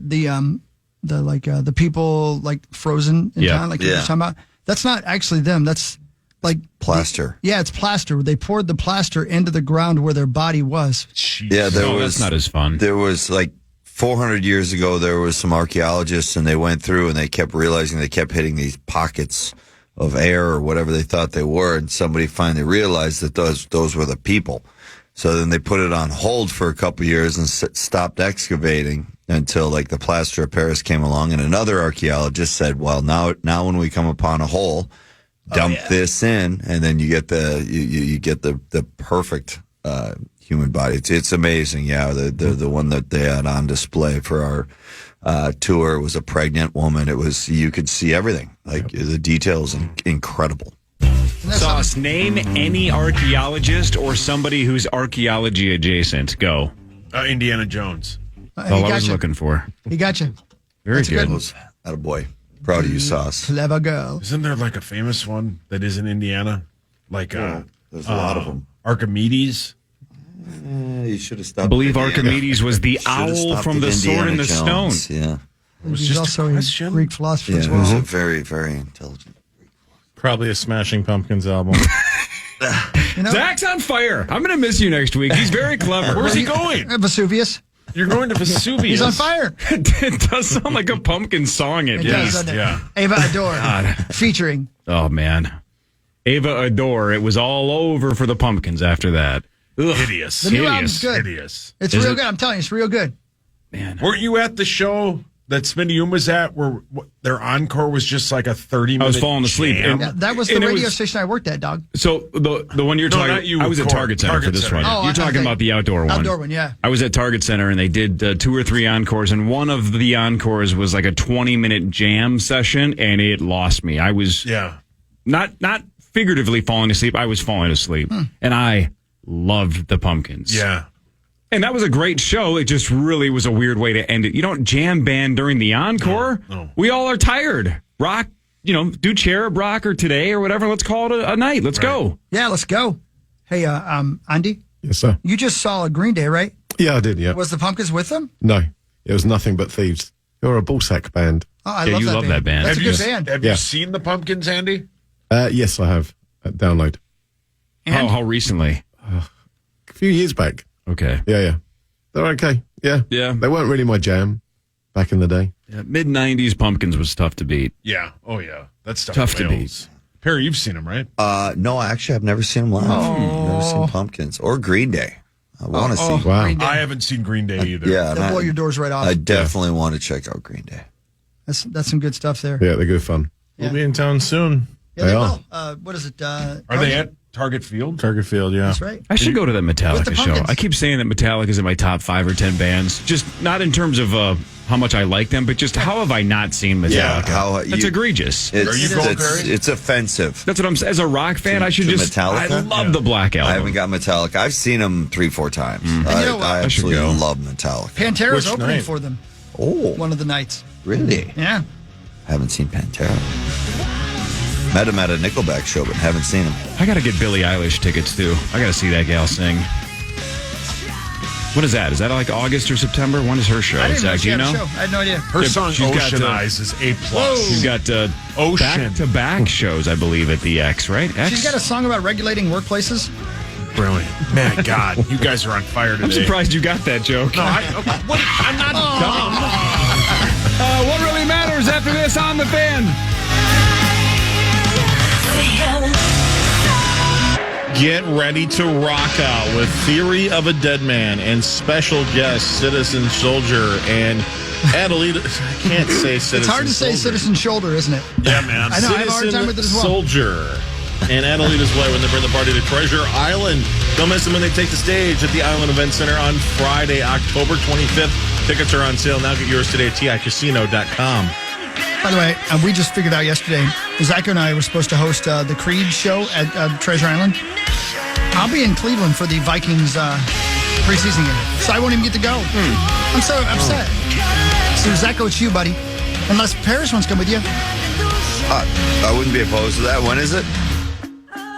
people like frozen in town, like you were talking about? That's not actually them. That's like plaster. It's plaster. They poured the plaster into the ground where their body was. Jeez. Yeah, that's not as fun. There was like 400 years ago, there was some archaeologists and they went through and they kept realizing they kept hitting these pockets of air or whatever they thought they were. And somebody finally realized that those were the people. So then they put it on hold for a couple of years and stopped excavating until like the plaster of Paris came along. And another archaeologist said, well, now when we come upon a hole, dump this in, and then you get the perfect human body. It's amazing. Yeah, the one that they had on display for our tour was a pregnant woman. You could see everything. Like the details, incredible. Sauce, name any archaeologist or somebody who's archaeology adjacent. Go. Indiana Jones. All I was looking for. He got you. Very good. Attaboy. Proud of you, Sauce. Clever girl. Isn't there like a famous one that is in Indiana? Like there's a lot of them. Archimedes. You should have stopped. I believe Archimedes was the owl from the Sword and the Stone. Yeah. It was He's just also a a question. Greek philosopher Yeah, as he well. was a very, very intelligent. Probably a Smashing Pumpkins album. You know? Zach's on fire. I'm going to miss you next week. He's very clever. Where's he going? Vesuvius. You're going to Vesuvius. He's on fire. It does sound like a pumpkin song at It does, least. doesn't it? Yeah. Ava Adore. Featuring. Oh, man. Ava Adore. It was all over for the pumpkins after that. Ugh. Hideous. The new album's good. Hideous. It's Is real it? good. I'm telling you, it's real good. Man. Weren't you at the show that Smitty Hume was at where their encore was just like a 30-minute I was falling asleep. jam? Yeah, that was the And it radio was- station I worked at, dog. So the one you're No, talking not you, I was at Cor- Target Center for Target this Center. one. Oh, You're I talking think- about the outdoor one. Outdoor one, yeah. I was at Target Center and they did 2 or 3 encores, and one of the encores was like a 20-minute jam session, and it lost me. I was not figuratively falling asleep. I was falling asleep, and I loved the Pumpkins. Yeah. And that was a great show. It just really was a weird way to end it. You don't jam band during the encore. No. We all are tired. Rock, do Cherub Rock or Today or whatever. Let's call it a night. Let's go. Yeah, let's go. Hey, Andy, Yes, sir. you just saw a Green Day, right? Yeah, I did, yeah. Was the Pumpkins with them? No, it was nothing but thieves. You're a ballsack band. Oh, I love that band. That's a good band. Have you seen the Pumpkins, Andy? Yes, I have. Download. How recently? A few years back. Okay. Yeah. They're okay. Yeah. Yeah. They weren't really my jam back in the day. Yeah, mid-90s Pumpkins was tough to beat. Yeah. Oh, yeah. That's Tough to beat. Perry, you've seen them, right? No, actually, I've never seen them live. Never seen Pumpkins or Green Day. I want to see. Wow. Green Day. I haven't seen Green Day either. Yeah, They'll blow your doors right off. I definitely want to check out Green Day. That's some good stuff there. Yeah, they're good fun. Yeah. We'll be in town soon. Yeah, they will. What is it? Are they at Target Field? Target Field, yeah. That's right. I should go to that With the Metallica show. Pumpkins. I keep saying that Metallica is in my top 5 or 10 bands. Just not in terms of how much I like them, but just how have I not seen Metallica? how That's egregious. Are you going, Perry? It's offensive. That's what I'm saying. As a rock fan, I should to just. Metallica? I love the Black Album. I haven't got Metallica. I've seen them 3-4 times. And you know what? I I should absolutely go. love Metallica. Pantera's Which opening night? for them Oh, one of the nights. really? Yeah. Haven't seen Pantera. Met him at a Nickelback show, but haven't seen him. I got to get Billie Eilish tickets too. I got to see that gal sing. What is that? Is that like August or September? When is her show? I didn't know Zach, she do you had a know? show. I had no idea. Her Yeah, song she's got, Ocean Eyes is A+. She's got Ocean. back-to-back shows, I believe, at the X, right? X? She's got a song about regulating workplaces. Brilliant. Man, God, you guys are on fire today. I'm surprised you got that joke. No, I'm not dumb. What really matters after this on the Fan? Get ready to rock out with Theory of a Dead Man and special guest Citizen Soldier and Adelita. I can't say Citizen It's hard to say Soldier. Citizen Shoulder, isn't it? Yeah, man. I know. I have a hard time with it as well. Soldier and Adelita's Way when they bring the party to Treasure Island. Don't miss them when they take the stage at the Island Event Center on Friday, October 25th. Tickets are on sale now. Get yours today at ticasino.com. By the way, we just figured out yesterday, Zach and I were supposed to host the Creed show at Treasure Island. I'll be in Cleveland for the Vikings preseason game, so I won't even get to go. I'm so upset. So Zach, it's you, buddy. Unless Paris wants to come with you. I wouldn't be opposed to that. When is it?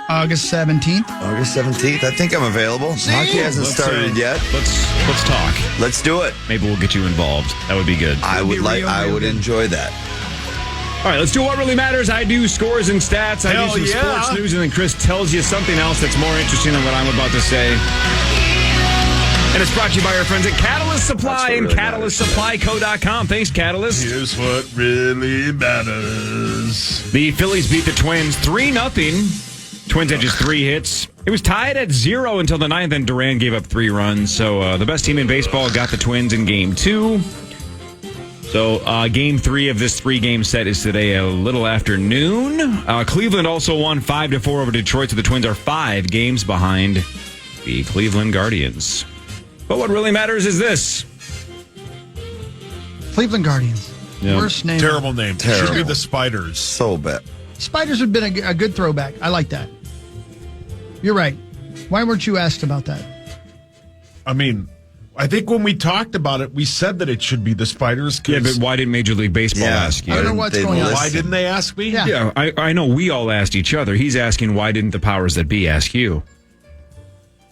August 17th. August 17th. I think I'm available. Hockey hasn't started yet. Let's talk. Let's do it. Maybe we'll get you involved. That would be good. I would enjoy that. All right, let's do what really matters. I do scores and stats. I do some sports news, and then Chris tells you something else that's more interesting than what I'm about to say. And it's brought to you by our friends at Catalyst Supply and CatalystSupplyCo.com. Thanks, Catalyst. Here's what really matters. The Phillies beat the Twins 3-0. Twins had just 3 hits. It was tied at 0 until the 9th, and Duran gave up 3 runs. So the best team in baseball got the Twins in Game 2. So Game 3 of this 3-game set is today a little after noon. Cleveland also won 5-4 over Detroit, so the Twins are 5 games behind the Cleveland Guardians. But what really matters is this. Cleveland Guardians. Yeah. Worst name. Terrible name. Terrible. Should be the Spiders. So bad. Spiders have been a good throwback. I like that. You're right. Why weren't you asked about that? I mean, I think when we talked about it, we said that it should be the Spiders. Yeah, but why didn't Major League Baseball ask you? I don't know what's going on. Why didn't they ask me? Yeah. I know we all asked each other. He's asking why didn't the powers that be ask you?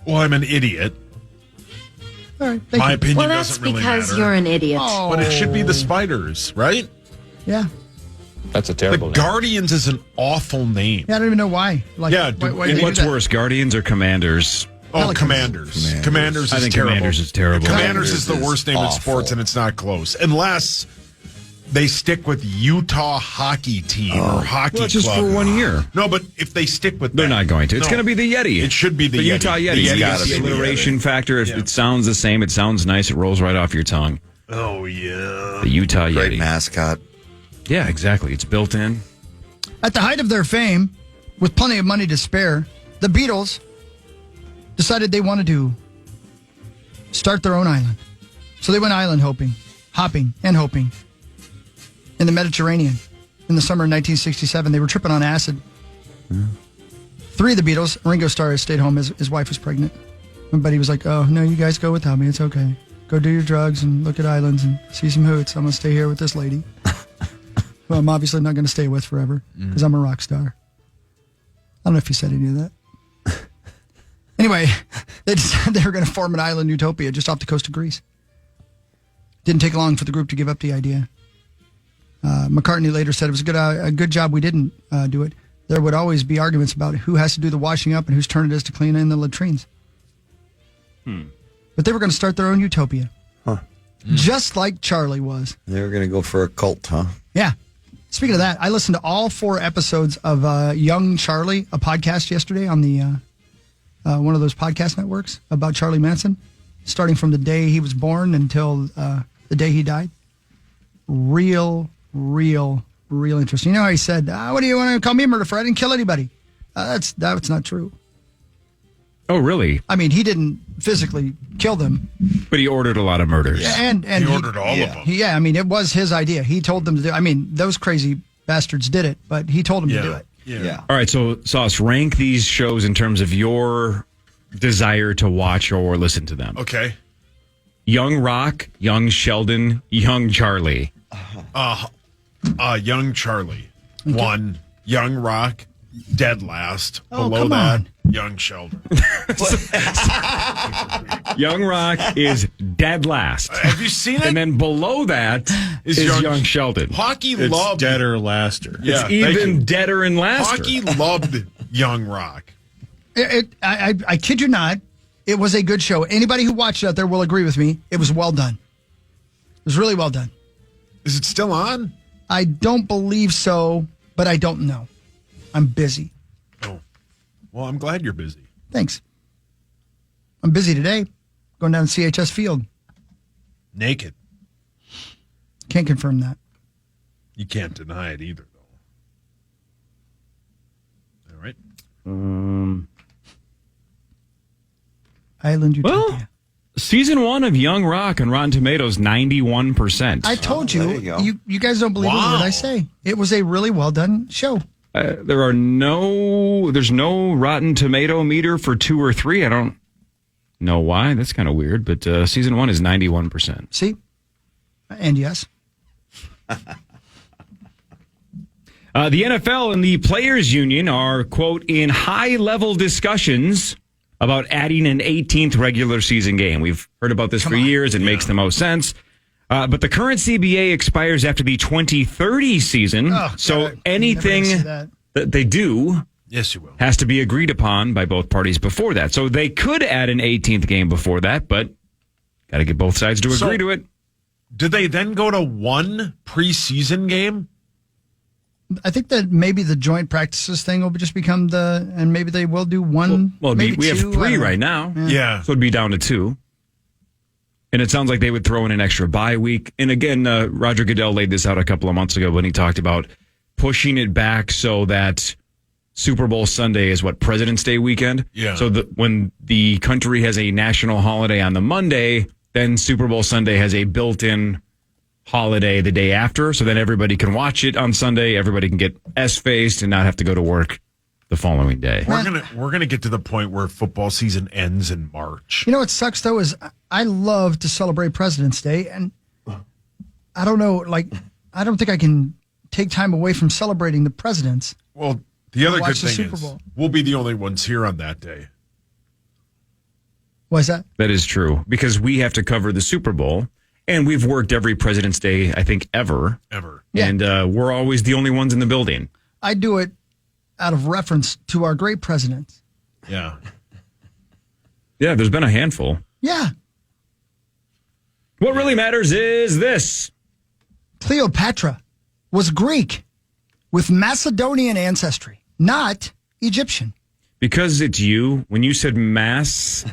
Well, I'm an idiot. All right. My you. opinion Well, that's doesn't really because matter. you're an idiot. Oh. But it should be the Spiders, right? Yeah. That's a The terrible name. Guardians is an awful name. Yeah, I don't even know why. Like, Yeah, why did they What's do that? worse, Guardians or Commanders? Oh, Pelicans. Commanders. Commanders I is think terrible. Commanders is terrible. Commanders is the Commanders worst is name in awful. sports, and it's not close. Unless they stick with Utah Hockey Team or Hockey Well, just Club. for 1 year. No, but if they stick with They're that. not going to. It's No. going to be the Yeti. It should be the Yeti. Utah Yeti. The You Yeti got is the the alliteration factor. It sounds the same. It sounds nice. It rolls right off your tongue. Oh, yeah. The Utah Great Yeti. mascot. Yeah, exactly. It's built in. At the height of their fame, with plenty of money to spare, the Beatles decided they wanted to start their own island. So they went island hopping in the Mediterranean in the summer of 1967. They were tripping on acid. 3 of the Beatles, Ringo Starr, stayed home. His wife was pregnant. But he was like, oh, no, you guys go without me. It's okay. Go do your drugs and look at islands and see some hoots. I'm going to stay here with this lady. Who I'm obviously not going to stay with forever because I'm a rock star. I don't know if he said any of that. Anyway, they decided they were going to form an island utopia just off the coast of Greece. Didn't take long for the group to give up the idea. McCartney later said it was a good job we didn't do it. There would always be arguments about who has to do the washing up and whose turn it is to clean in the latrines. But they were going to start their own utopia. Huh. Just like Charlie was. They were going to go for a cult, huh? Yeah. Speaking of that, I listened to all 4 episodes of Young Charlie, a podcast yesterday on the one of those podcast networks about Charlie Manson, starting from the day he was born until the day he died. Real interesting. You know how he said, what do you want to call me a murderer for? I didn't kill anybody. That's not true. Oh, really? I mean, he didn't physically kill them. But he ordered a lot of murders. And he ordered all of them. Yeah, I mean, it was his idea. He told them to do it. I mean, those crazy bastards did it, but he told them to do it. Yeah. All right, so Sauce, rank these shows in terms of your desire to watch or listen to them. Okay. Young Rock, Young Sheldon, Young Charlie. Young Charlie. 1. Young Rock. Dead last. Oh, Below come that, on. Young Sheldon. Young Rock is dead last. Have you seen it? And then below that is Young Sheldon. Hockey It's loved deader laster. Yeah, It's even deader and laster. Hockey loved Young Rock. I kid you not, it was a good show. Anybody who watched it out there will agree with me. It was well done. It was really well done. Is it still on? I don't believe so, but I don't know. I'm busy. Oh. Well, I'm glad you're busy. Thanks. I'm busy today. Going down to CHS Field. Naked. Can't confirm that. You can't deny it either, though. All right. Island Utopia. Well, season 1 of Young Rock on Rotten Tomatoes, 91%. I told there you, you go. you guys don't believe Wow. what I say. It was a really well done show. There's no Rotten Tomato meter for 2 or 3. I don't know why. That's kind of weird. But season 1 is 91%. See? And yes. The NFL and the Players Union are, quote, in high-level discussions about adding an 18th regular season game. We've heard about this for years. It makes the most sense. But the current CBA expires after the 2030 season. Oh, so God. anything Never gonna see that they do Yes, you will. has to be agreed upon by both parties before that. So they could add an 18th game before that, but got to get both sides to agree to it. Did they then go to 1 preseason game? I think that maybe the joint practices thing will just become and maybe they will do one. Well, maybe we have two, I 3 don't know. right now. Yeah. So it'd be down to 2. And it sounds like they would throw in an extra bye week. And again, Roger Goodell laid this out a couple of months ago when he talked about pushing it back so that Super Bowl Sunday is what, President's Day weekend? Yeah. So when the country has a national holiday on the Monday, then Super Bowl Sunday has a built-in holiday the day after. So then everybody can watch it on Sunday. Everybody can get S-faced and not have to go to work the following day. We're gonna get to the point where football season ends in March. You know what sucks though is I love to celebrate President's Day, and I don't know, I don't think I can take time away from celebrating the presidents. Well, the other good watch the thing Super is Bowl. we'll be the only ones here on that day. Why is that? That is true because we have to cover the Super Bowl And we've worked every President's Day, I think, ever. Ever. And we're always the only ones in the building. I do it out of reference to our great presidents. Yeah. Yeah, there's been a handful. Yeah. What really matters is this. Cleopatra was Greek with Macedonian ancestry, not Egyptian. Because it's you, when you said mass,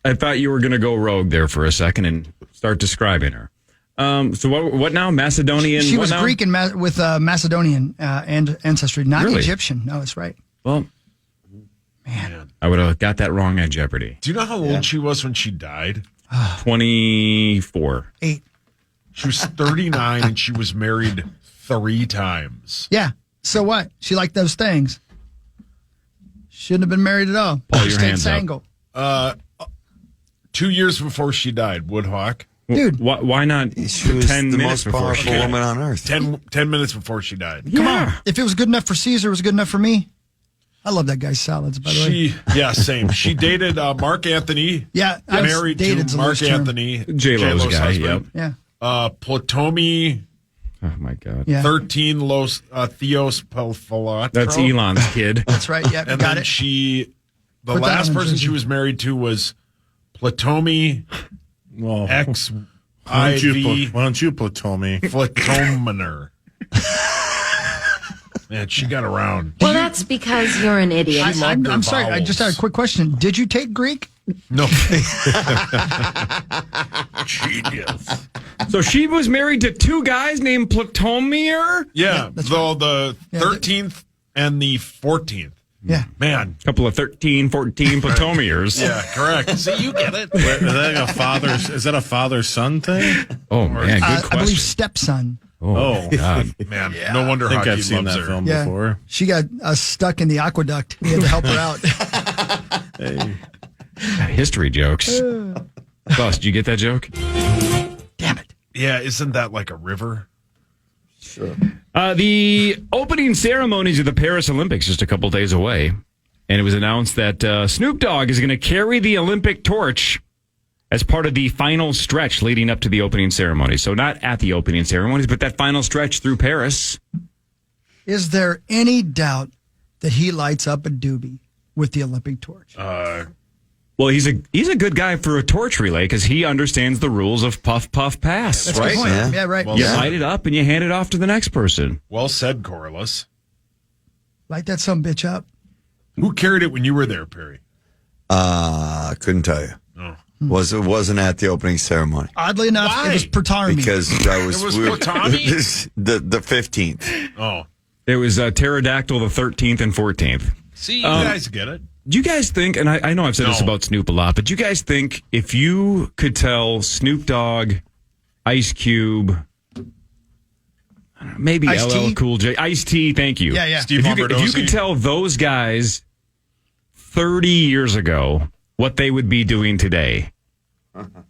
I thought you were going to go rogue there for a second and start describing her. So what now? Macedonian? She was now? Greek and with Macedonian ancestry, not Really? Egyptian. No, that's right. Well, man, I would have got that wrong at Jeopardy. Do you know how old she was when she died? 24. 8. She was 39 and she was married 3 times. Yeah. So what? She liked those things. Shouldn't have been married at all. Paul, your Stayed hands up. single. 2 years before she died, Woodhawk. Dude. Why not She was 10 the minutes most before she powerful died? woman on earth. 10 minutes before she died. Come on. If it was good enough for Caesar, it was good enough for me. I love that guy's salads, by the way. Yeah, same. She dated Mark Anthony. Yeah, I married dated to Mark loose term. Anthony, J-Lo's guy, husband. Yeah. Platomi, Oh, my God. Yeah. 13 Los Theos Pelfalatro. That's Elon's kid. That's right. Yeah, And got then it. the Put that last on the person jersey. she was married to was Platomi Well, X why don't you Platomi Flatomener. Man, she got around. Well, that's because you're an idiot. I'm sorry. I just had a quick question. Did you take Greek? No. Genius. So she was married to 2 guys named Platomir? Yeah, that's the 13th and the 14th. Yeah. Man. Couple of 13, 14 Platomirs. Yeah, correct. See, you get it. Is that a father-son thing? Oh, man, good I question. believe stepson. Oh, God. Man, no wonder I think Hockey I've seen loves that her. film Yeah. before. She got stuck in the aqueduct. We had to help her out. History jokes. Boss, did you get that joke? Damn it. Yeah, isn't that like a river? Sure. The opening ceremonies of the Paris Olympics just a couple days away, and it was announced that Snoop Dogg is going to carry the Olympic torch as part of the final stretch leading up to the opening ceremony. So not at the opening ceremonies, but that final stretch through Paris. Is there any doubt that he lights up a doobie with the Olympic torch? Well, he's a good guy for a torch relay because he understands the rules of puff, puff, pass, That's a right? good point. Yeah, right. Well, You yeah. light it up and you hand it off to the next person. Well said, Corliss. Light that some bitch up. Who carried it when you were there, Perry? Couldn't tell you. Oh. It wasn't at the opening ceremony Oddly enough, Why? it was Pertarmi. because I was It was Platami? the 15th. Oh. It was Pterodactyl the 13th and 14th. See, you guys get it. Do you guys think, and I know I've said this No. about Snoop a lot, but do you guys think if you could tell Snoop Dogg, Ice Cube, I don't know, maybe Ice-T? LL Cool J, Ice-T, thank you. Yeah, yeah. Steve If you Lombardozzi? could tell those guys 30 years ago what they would be doing today,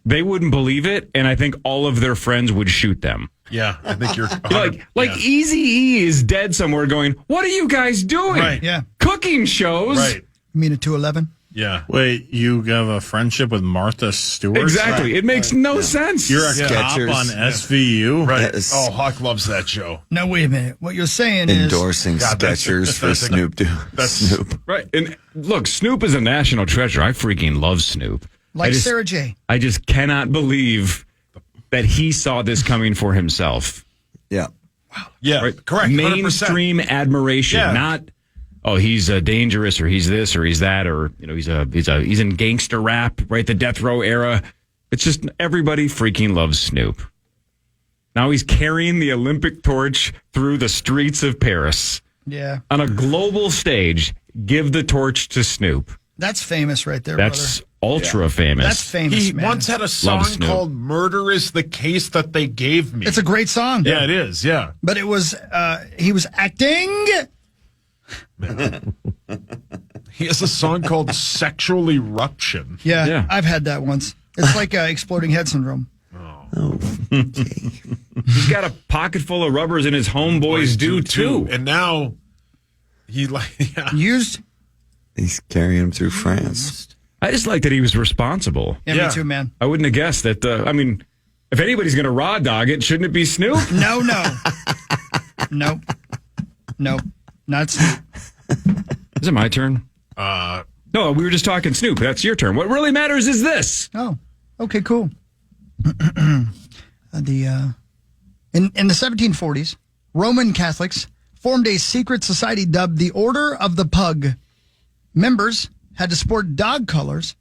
they wouldn't believe it, and I think all of their friends would shoot them. Yeah, I think you're Like yeah. Eazy-E is dead somewhere going, what are you guys doing? Right. Yeah. Cooking shows? Right. You mean a 211? Yeah. Wait, you have a friendship with Martha Stewart? Exactly. It makes no sense. You're a Yeah. cop Skechers. on SVU? Right. Yes. Oh, Hawk loves that show. No, wait a minute. What you're saying is... Endorsing God, that's- Skechers for that's- Snoop. Snoop. Right. And look, Snoop is a national treasure. I freaking love Snoop. Like Sarah J. I just cannot believe that he saw this coming for himself. Yeah. Yeah, Right? correct. 100%. Mainstream admiration, Yeah. not he's dangerous or he's this or he's that or he's in gangster rap, right? The death row era. It's just everybody freaking loves Snoop. Now he's carrying the Olympic torch through the streets of Paris Yeah. on a global stage. Give the torch to Snoop. That's famous right there, That's brother. ultra famous. That's famous, He man. once had a song Snoop. called "Murder Is the Case That They Gave Me." It's a great song. Yeah, it is. Yeah. But it was... he was acting... He has a song called "Sexual Eruption." Yeah, Yeah. I've had that once. It's like exploding head syndrome. He's got a pocket full of rubbers, and his homeboys do too. And now he Used... He's carrying him through France. I just like that he was responsible. Yeah, me too, man. I wouldn't have guessed that. If anybody's going to raw dog it, shouldn't it be Snoop? No. Nope, not Snoop. Is it my turn? No, we were just talking Snoop. That's your turn. What really matters is this. Oh, okay, cool. In the 1740s, Roman Catholics formed a secret society dubbed the Order of the Pug. Members had to sport dog collars,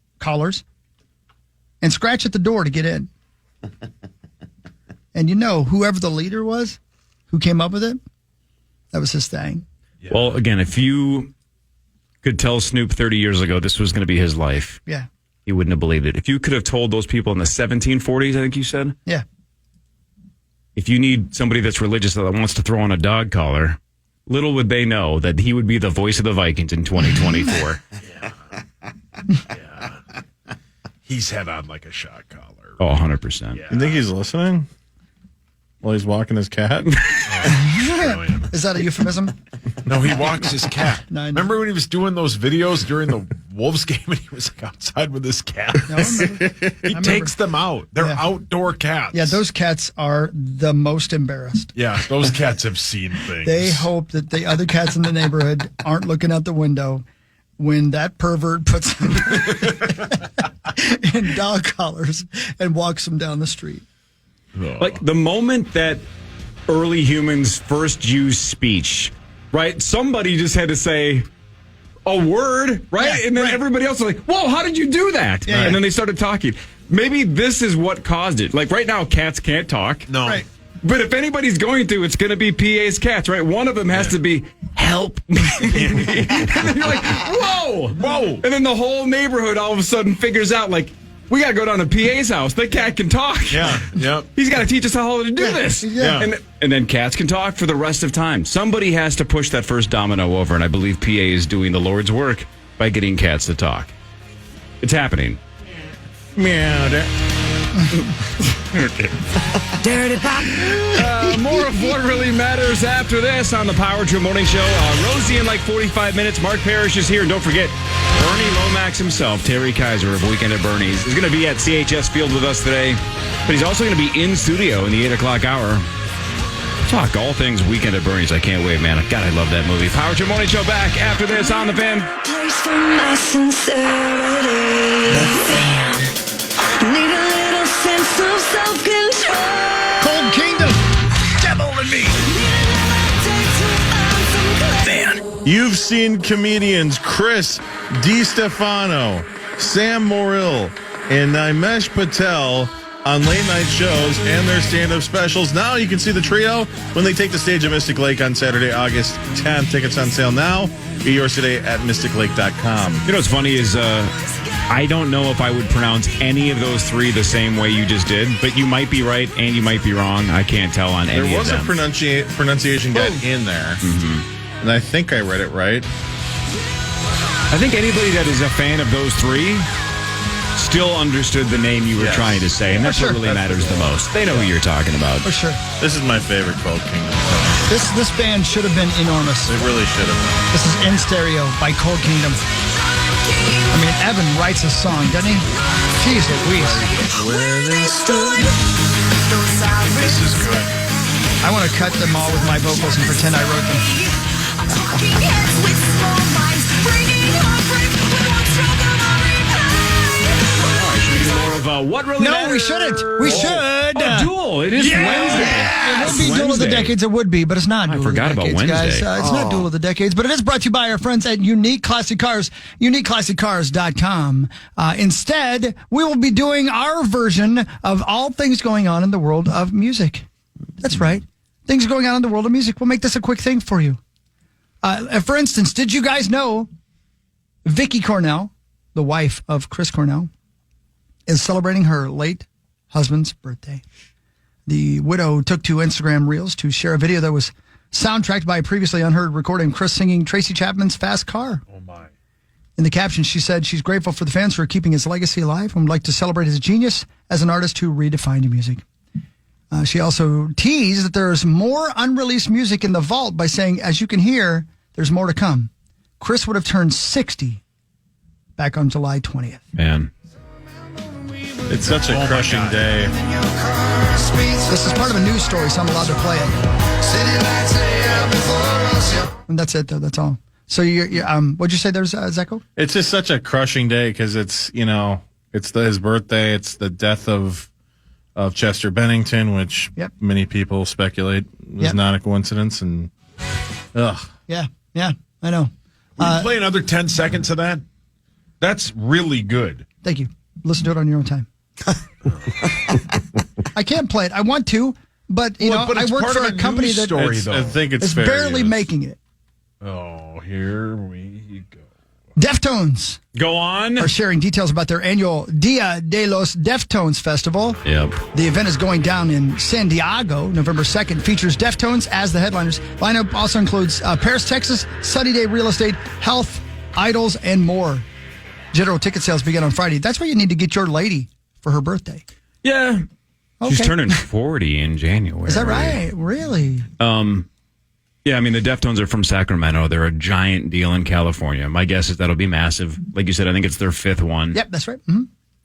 and scratch at the door to get in. And whoever the leader was, who came up with it, that was his thing. Yeah. Well, again, if you could tell Snoop 30 years ago this was going to be his life, yeah, he wouldn't have believed it. If you could have told those people in the 1740s, I think you said, yeah, if you need somebody that's religious that wants to throw on a dog collar, little would they know that he would be the voice of the Vikings in 2024. Yeah. He's had on like a shot collar. Oh, 100%. Yeah. You think he's listening while he's walking his cat? Is that a euphemism? No, he walks his cat. No, I know. Remember when he was doing those videos during the Wolves game and he was like outside with his cat? No, I remember. He takes them out. They're outdoor cats. Yeah, those cats are the most embarrassed. Yeah, those cats have seen things. They hope that the other cats in the neighborhood aren't looking out the window when that pervert puts them in dog collars and walks them down the street. Like the moment that early humans first used speech, right? Somebody just had to say a word, right? Yeah, and then right. everybody else was like, whoa, how did you do that? Yeah, and then they started talking. Maybe this is what caused it. Like right now, cats can't talk. No. Right. But if anybody's going to, it's going to be PA's cats, right? One of them has to be, help me. And then you're like, whoa. And then the whole neighborhood all of a sudden figures out, like, we got to go down to PA's house. The cat can talk. Yeah, yep. He's got to teach us how to do this. Yeah. And then cats can talk for the rest of time. Somebody has to push that first domino over, and I believe PA is doing the Lord's work by getting cats to talk. It's happening. Meow. Dirty pop. More of what really matters after this on the Power Trip Morning Show. Rosie in like 45 minutes. Mark Parrish is here. And don't forget, Bernie Lomax himself, Terry Kiser of Weekend at Bernie's, is going to be at CHS Field with us today. But he's also going to be in studio in the 8 o'clock hour. Talk all things Weekend at Bernie's. I can't wait, man. God, I love that movie. Power Trip Morning Show back after this on the Fan. Place for my sincerity. The Fan. Need a little sense of self-control. Cold Kingdom. Devil in me. Fan. You've seen comedians Chris DiStefano, Sam Morrill, and Nimesh Patel on late night shows and their stand-up specials. Now you can see the trio when they take the stage at Mystic Lake on Saturday, August 10th. Tickets on sale now. Get yours today at mysticlake.com. You know what's funny is I don't know if I would pronounce any of those three the same way you just did, but you might be right and you might be wrong. I can't tell on any of them. There was a pronunciation guide in there, and I think I read it right. I think anybody that is a fan of those three still understood the name you were trying to say, and that's what really matters the most. They know who you're talking about. For sure. This is my favorite Cold Kingdom. This band should have been enormous. It really should have been. This is In Stereo by Cold Kingdom. I mean, Evan writes a song, doesn't he? Jeez Louise. Where they stood. This is good. I want to cut them all with my vocals and pretend I wrote them. Talking heads with small minds. Bringing heartbreak. We won't struggle More of what really matters. No, we shouldn't. We should. Oh, Duel. It is Wednesday. It would be Duel of the Decades. It would be, but it's not. I Duel of the forgot about Decades, Wednesday. Guys. It's not Duel of the Decades, but it is brought to you by our friends at Unique Classic Cars, uniqueclassiccars.com. Instead, we will be doing our version of all things going on in the world of music. That's right. Things going on in the world of music. We'll make this a quick thing for you. For instance, did you guys know Vicky Cornell, the wife of Chris Cornell, is celebrating her late husband's birthday? The widow took to Instagram Reels to share a video that was soundtracked by a previously unheard recording of Chris singing Tracy Chapman's Fast Car. Oh, my. In the caption, she said she's grateful for the fans for keeping his legacy alive and would like to celebrate his genius as an artist who redefined music. She also teased that there's more unreleased music in the vault by saying, as you can hear, there's more to come. Chris would have turned 60 back on July 20th. Man. It's such a crushing day. This is part of a news story, so I'm allowed to play it. And that's it, though. That's all. So what'd you say there, Zeko? It's just such a crushing day because it's his birthday. It's the death of Chester Bennington, which many people speculate was not a coincidence. And Yeah, I know. Will you play another 10 seconds of that? That's really good. Thank you. Listen to it on your own time. I can't play it. I want to, but I work for a company that I think it's fair barely making it. Oh, here we go. Deftones. Go on. Are sharing details about their annual Dia de los Deftones Festival. Yep. The event is going down in San Diego, November 2nd. Features Deftones as the headliners. Lineup also includes Paris, Texas, Sunny Day Real Estate, Health, Idols, and more. General ticket sales begin on Friday. That's where you need to get your lady for her birthday. Yeah. Okay. She's turning 40 in January. Is that right? Really? Yeah, I mean, the Deftones are from Sacramento. They're a giant deal in California. My guess is that'll be massive. Like you said, I think it's their 5th one. Yep, that's right. Mm-hmm.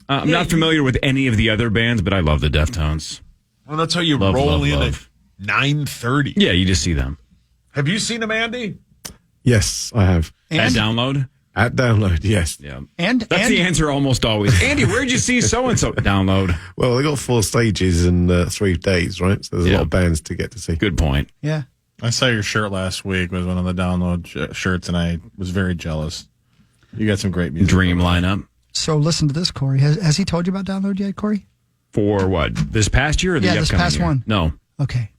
I'm not familiar with any of the other bands, but I love the Deftones. Well, that's how you roll in at 9:30. Yeah, you just see them. Have you seen them, Andy? Yes, I have. At download? At download, yes. Yeah. That's the answer almost always. Andy, where'd you see so-and-so? Download. Well, they got 4 stages in 3 days, right? So there's a lot of bands to get to see. Good point. Yeah. I saw your shirt last week. It was one of the download shirts, and I was very jealous. You got some great music. Dream lineup. So listen to this, Corey. Has he told you about download yet, Corey? For what? This past year or the upcoming this past year? one. No. Okay.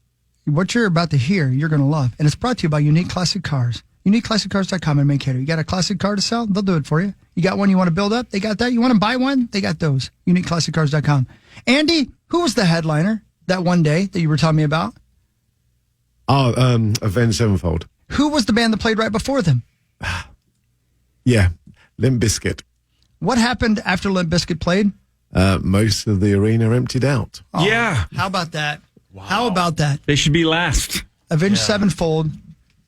What you're about to hear, you're going to love. And it's brought to you by Unique Classic Cars. UniqueClassicCars.com and Mankato. You got a classic car to sell? They'll do it for you. You got one you want to build up? They got that. You want to buy one? They got those. UniqueClassicCars.com. Andy, who was the headliner that one day that you were telling me about? Oh, Avenged Sevenfold. Who was the band that played right before them? Yeah, Limp Bizkit. What happened after Limp Bizkit played? Most of the arena emptied out. Oh, yeah. How about that? Wow. How about that? They should be last. Avenged Sevenfold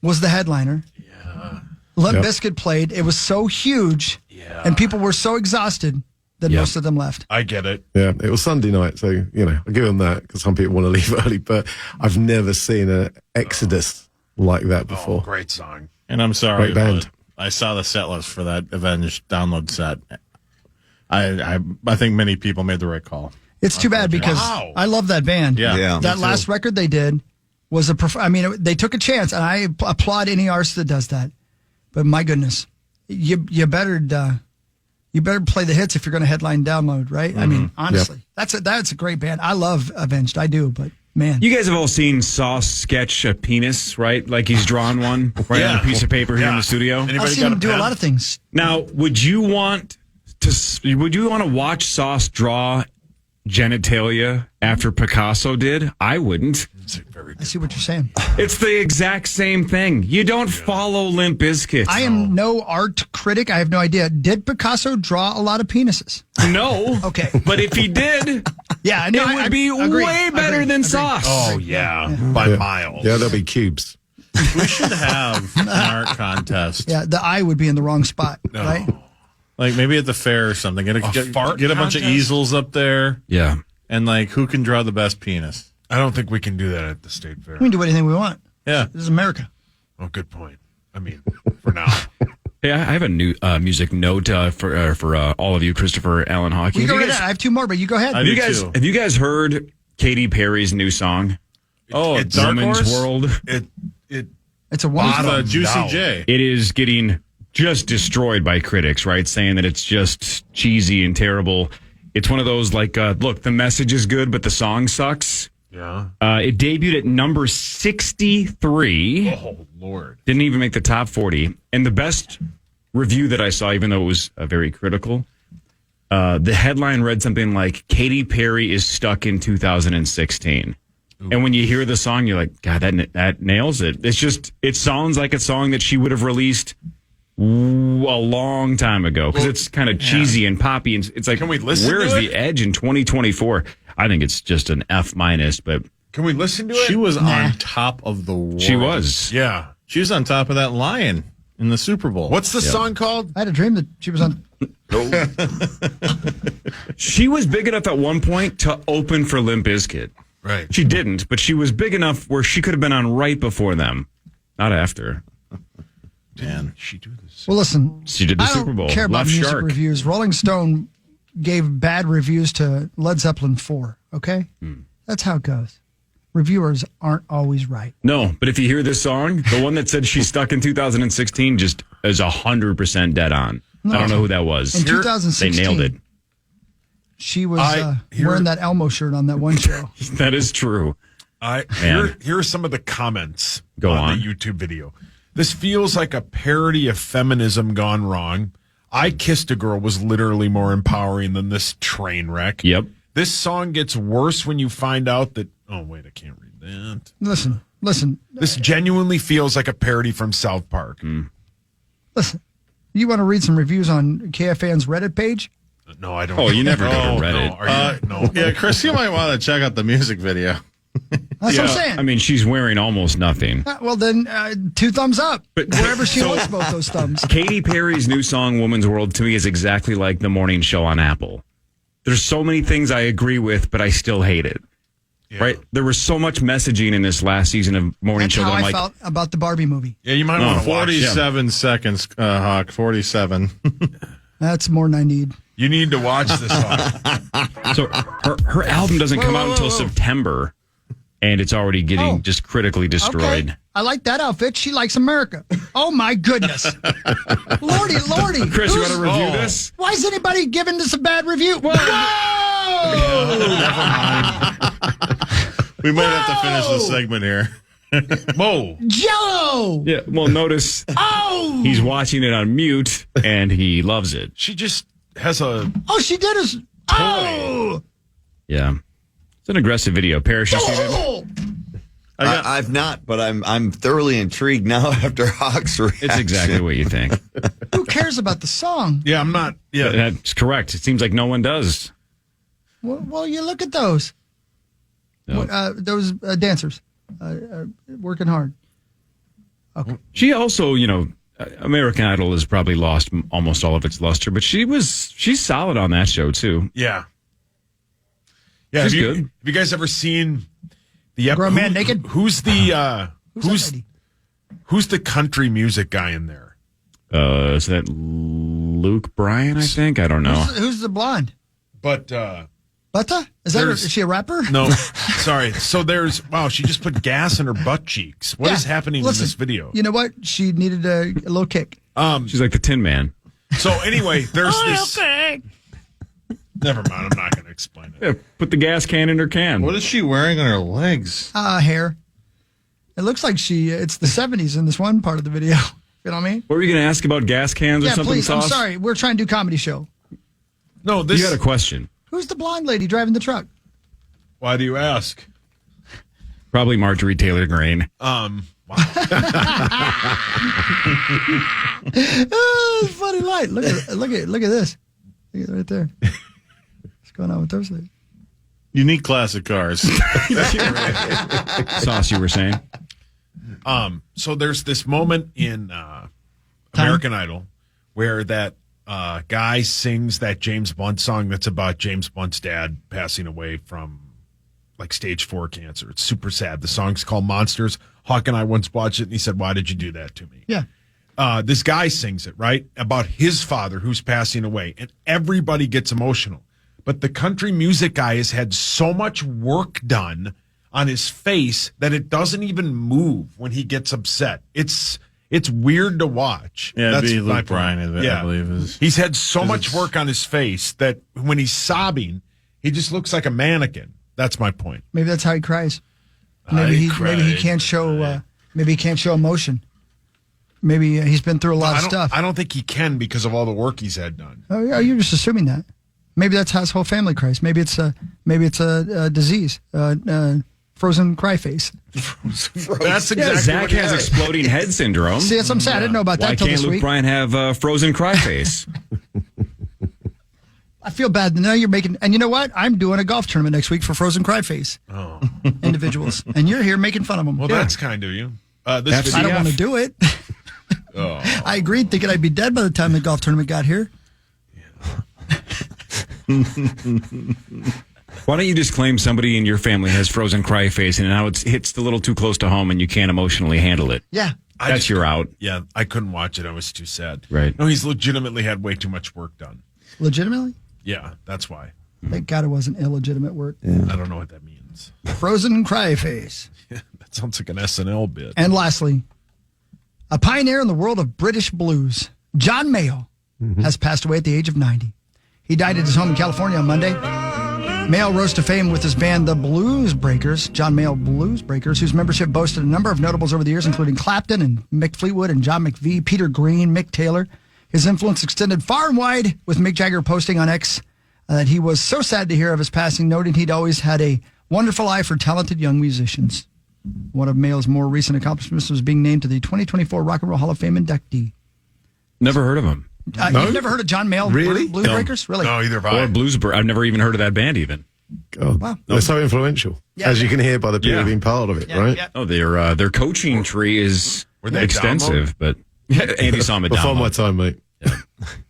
was the headliner. Yeah. Limp Bizkit played. It was so huge, and people were so exhausted that most of them left. I get it. Yeah, it was Sunday night, so, I'll give them that because some people want to leave early, but I've never seen an exodus like that before. Oh, great song. And I'm sorry, Great band. I saw the set list for that Avenged download set. I think many people made the right call. It's too bad because I love that band. Yeah. That last record they did was they took a chance, and I applaud any artist that does that. But my goodness, you better play the hits if you're going to headline download, right? I mean, honestly, that's a great band. I love Avenged, I do, but man, you guys have all seen Sauce sketch a penis, right? Like he's drawn one right on a piece of paper here in the studio. I've seen him do a lot of things. Now, would you want to watch Sauce draw genitalia after Picasso did? I wouldn't. I see what you're saying. It's the exact same thing. You don't follow Limp Bizkit. I am no art critic. I have no idea. Did Picasso draw a lot of penises? No. Okay. But if he did, it would be way better than Sauce. Oh, yeah. By miles. Yeah, there'll be cubes. We should have an art contest. Yeah, the eye would be in the wrong spot, right? Like maybe at the fair or something. Get a bunch of contest? easels up there. Yeah. And who can draw the best penis? I don't think we can do that at the state fair. We can do anything we want. Yeah. This is America. Oh, good point. I mean, for now. Hey, I have a new music note for all of you, Christopher, Alan Hawking. Go ahead. I have 2 more, but you go ahead. Have you guys heard Katy Perry's new song? It's Woman's World. It's a wonderful Juicy J. It is getting just destroyed by critics, right? Saying that it's just cheesy and terrible. It's one of those look, the message is good, but the song sucks. Yeah. It debuted at number 63. Oh, Lord. Didn't even make the top 40. And the best review that I saw, even though it was very critical, the headline read something like, Katy Perry is stuck in 2016. Ooh. And when you hear the song, you're like, God, that nails it. It sounds like a song that she would have released a long time ago because it's kind of cheesy and poppy. And it's like, can we listen where to is it? the edge in 2024? I think it's just an F-, but can we listen to it? She was on top of the world. She was. Yeah. She was on top of that lion in the Super Bowl. What's the song called? I had a dream that she was on. She was big enough at one point to open for Limp Bizkit. Right. She didn't, but she was big enough where she could have been on right before them, not after. Man, she do this. Well, listen. She did the I don't Super Bowl. care about Left music Shark. reviews. Rolling Stone gave bad reviews to Led Zeppelin 4, okay? That's how it goes. Reviewers aren't always right. No, but if you hear this song, the one that said she stuck in 2016 just is 100% dead on. No. I don't know who that was. In 2016, they nailed it. She was wearing that Elmo shirt on that one show. That is true. Here are some of the comments Go on on. the YouTube video. This feels like a parody of feminism gone wrong. I Kissed a Girl was literally more empowering than this train wreck. Yep. This song gets worse when you find out that. Oh, wait, I can't read that. Listen. This genuinely feels like a parody from South Park. Listen. You want to read some reviews on KFAN's Reddit page? No, I don't. Oh, you never go to Reddit. No. Yeah, Chris, you might want to check out the music video. That's what I'm saying. I mean, she's wearing almost nothing. Well, then 2 thumbs up. Wherever she wants both those thumbs. Katy Perry's new song, Woman's World, to me is exactly like the morning show on Apple. There's so many things I agree with, but I still hate it. Yeah. Right? There was so much messaging in this last season of Morning That's Show how that I'm I like, felt about the Barbie movie. Yeah, you might want to watch 47 seconds, Hawk. 47. That's more than I need. You need to watch this song. So her album doesn't come out until whoa. September, and it's already getting just critically destroyed. Okay. I like that outfit. She likes America. Oh, my goodness. Lordy. Chris, you want to review this? Why is anybody giving this a bad review? Whoa! Never mind. We might have to finish this segment here. Whoa. Jello! Yeah, well, notice he's watching it on mute, and he loves it. She just has a... Oh, she did us. Oh! Yeah. It's an aggressive video. Parrish, you seen it? I've not, but I'm thoroughly intrigued now after Hawk's reaction. It's exactly what you think. Who cares about the song? Yeah, I'm not... Yeah, that's correct. It seems like no one does. Well, you look at those. No. Those dancers working hard. Okay. She also, American Idol has probably lost almost all of its luster, but she's solid on that show too. Yeah. Yeah, She's have good. you guys ever seen the Grown man naked? Who's the Who's that who's the country music guy in there? Is that Luke Bryan, I think? I don't know. Who's the blonde? But Butta? Is she a rapper? No, sorry. So she just put gas in her butt cheeks. What is happening in this video? You know what? She needed a little kick. She's like the Tin Man. So anyway, there's this. Okay. Never mind. I'm not going to explain it. Yeah, put the gas can in her can. What is she wearing on her legs? Hair. It looks like it's the 70s in this one part of the video. You know what I mean? What were you going to ask about gas cans or Yeah, something, please. I'm Sauce? sorry. We're trying to do comedy show. No, You had a question. Who's the blonde lady driving the truck? Why do you ask? Probably Marjorie Taylor Greene. Wow. Oh, funny light. Look at this. Look at it right there. What's going on with those ladies? Unique classic cars. Sauce, you were saying? So there's this moment in American Idol where that guy sings that James Blunt song that's about James Blunt's dad passing away from like stage 4 cancer. It's super sad. The song's called Monsters. Hawk and I once watched it and he said, "Why did you do that to me?" Yeah. This guy sings it, right? About his father who's passing away. And everybody gets emotional. But the country music guy has had so much work done on his face that it doesn't even move when he gets upset. It's weird to watch. Yeah, That's it'd be my Luke Bryan, point. I believe. He's had so much work on his face that when he's sobbing, he just looks like a mannequin. That's my point. Maybe that's how he cries. Maybe he can't show. Maybe he can't show emotion. Maybe he's been through a lot of stuff. I don't think he can because of all the work he's had done. Oh, yeah, you're just assuming that. Maybe that's how his whole family cries. Maybe it's a disease. Frozen cry face. That's exactly Zach what he has exploding head syndrome. See, that's what I'm saying. I didn't know about that Why till can't this Luke week. Bryan have frozen cry face? I feel bad. Now you're making, and you know what? I'm doing a golf tournament next week for Frozen Cry Face individuals, and you're here making fun of them. Well, that's kind of you. I don't want to do it. Oh. I agreed, thinking I'd be dead by the time the golf tournament got here. Why don't you just claim somebody in your family has frozen cry face and now it hits a little too close to home and you can't emotionally handle it? Yeah. That's your out. Yeah, I couldn't watch it. I was too sad. Right. No, he's legitimately had way too much work done. Legitimately? Yeah, that's why. Thank God it wasn't illegitimate work. I don't know what that means. Frozen cry face. That sounds like an SNL bit. And lastly, a pioneer in the world of British blues, John Mayall, has passed away at the age of 90. He died at his home in California on Monday. Mayall rose to fame with his band, the Blues Breakers, John Mayall Blues Breakers, whose membership boasted a number of notables over the years, including Clapton and Mick Fleetwood and John McVie, Peter Green, Mick Taylor. His influence extended far and wide, with Mick Jagger posting on X that he was so sad to hear of his passing, noting he'd always had a wonderful eye for talented young musicians. One of Mayall's more recent accomplishments was being named to the 2024 Rock and Roll Hall of Fame inductee. Never heard of him. No? You've never heard of John Mayall Blues Breakers? Really? No, either have I. Or Blues I've never even heard of that band even. God, Wow. they're so influential, as you can hear by the people being part of it, right? Yeah. Oh, their coaching tree is Were they extensive, but Andy saw them at Before download. my time, mate.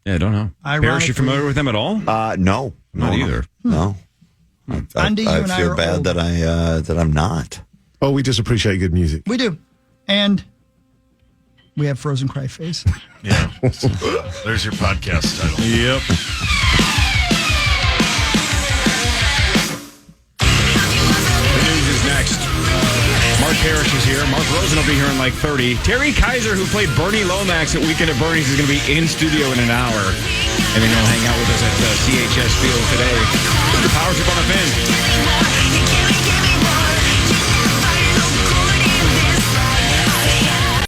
Yeah, I don't know. Parrish, you familiar with them at all? No. Not either. No. Andy, you I and I feel are bad old. that I'm not. Oh, we just appreciate good music. We do. And we have Frozen Cry Face. Yeah. There's your podcast title. Yep. The news is next. Mark Parrish is here. Mark Rosen will be here in like 30. Terry Kiser, who played Bernie Lomax at Weekend at Bernie's, is going to be in studio in an hour. And then he'll hang out with us at CHS Field today. The Power Trip on the Fin.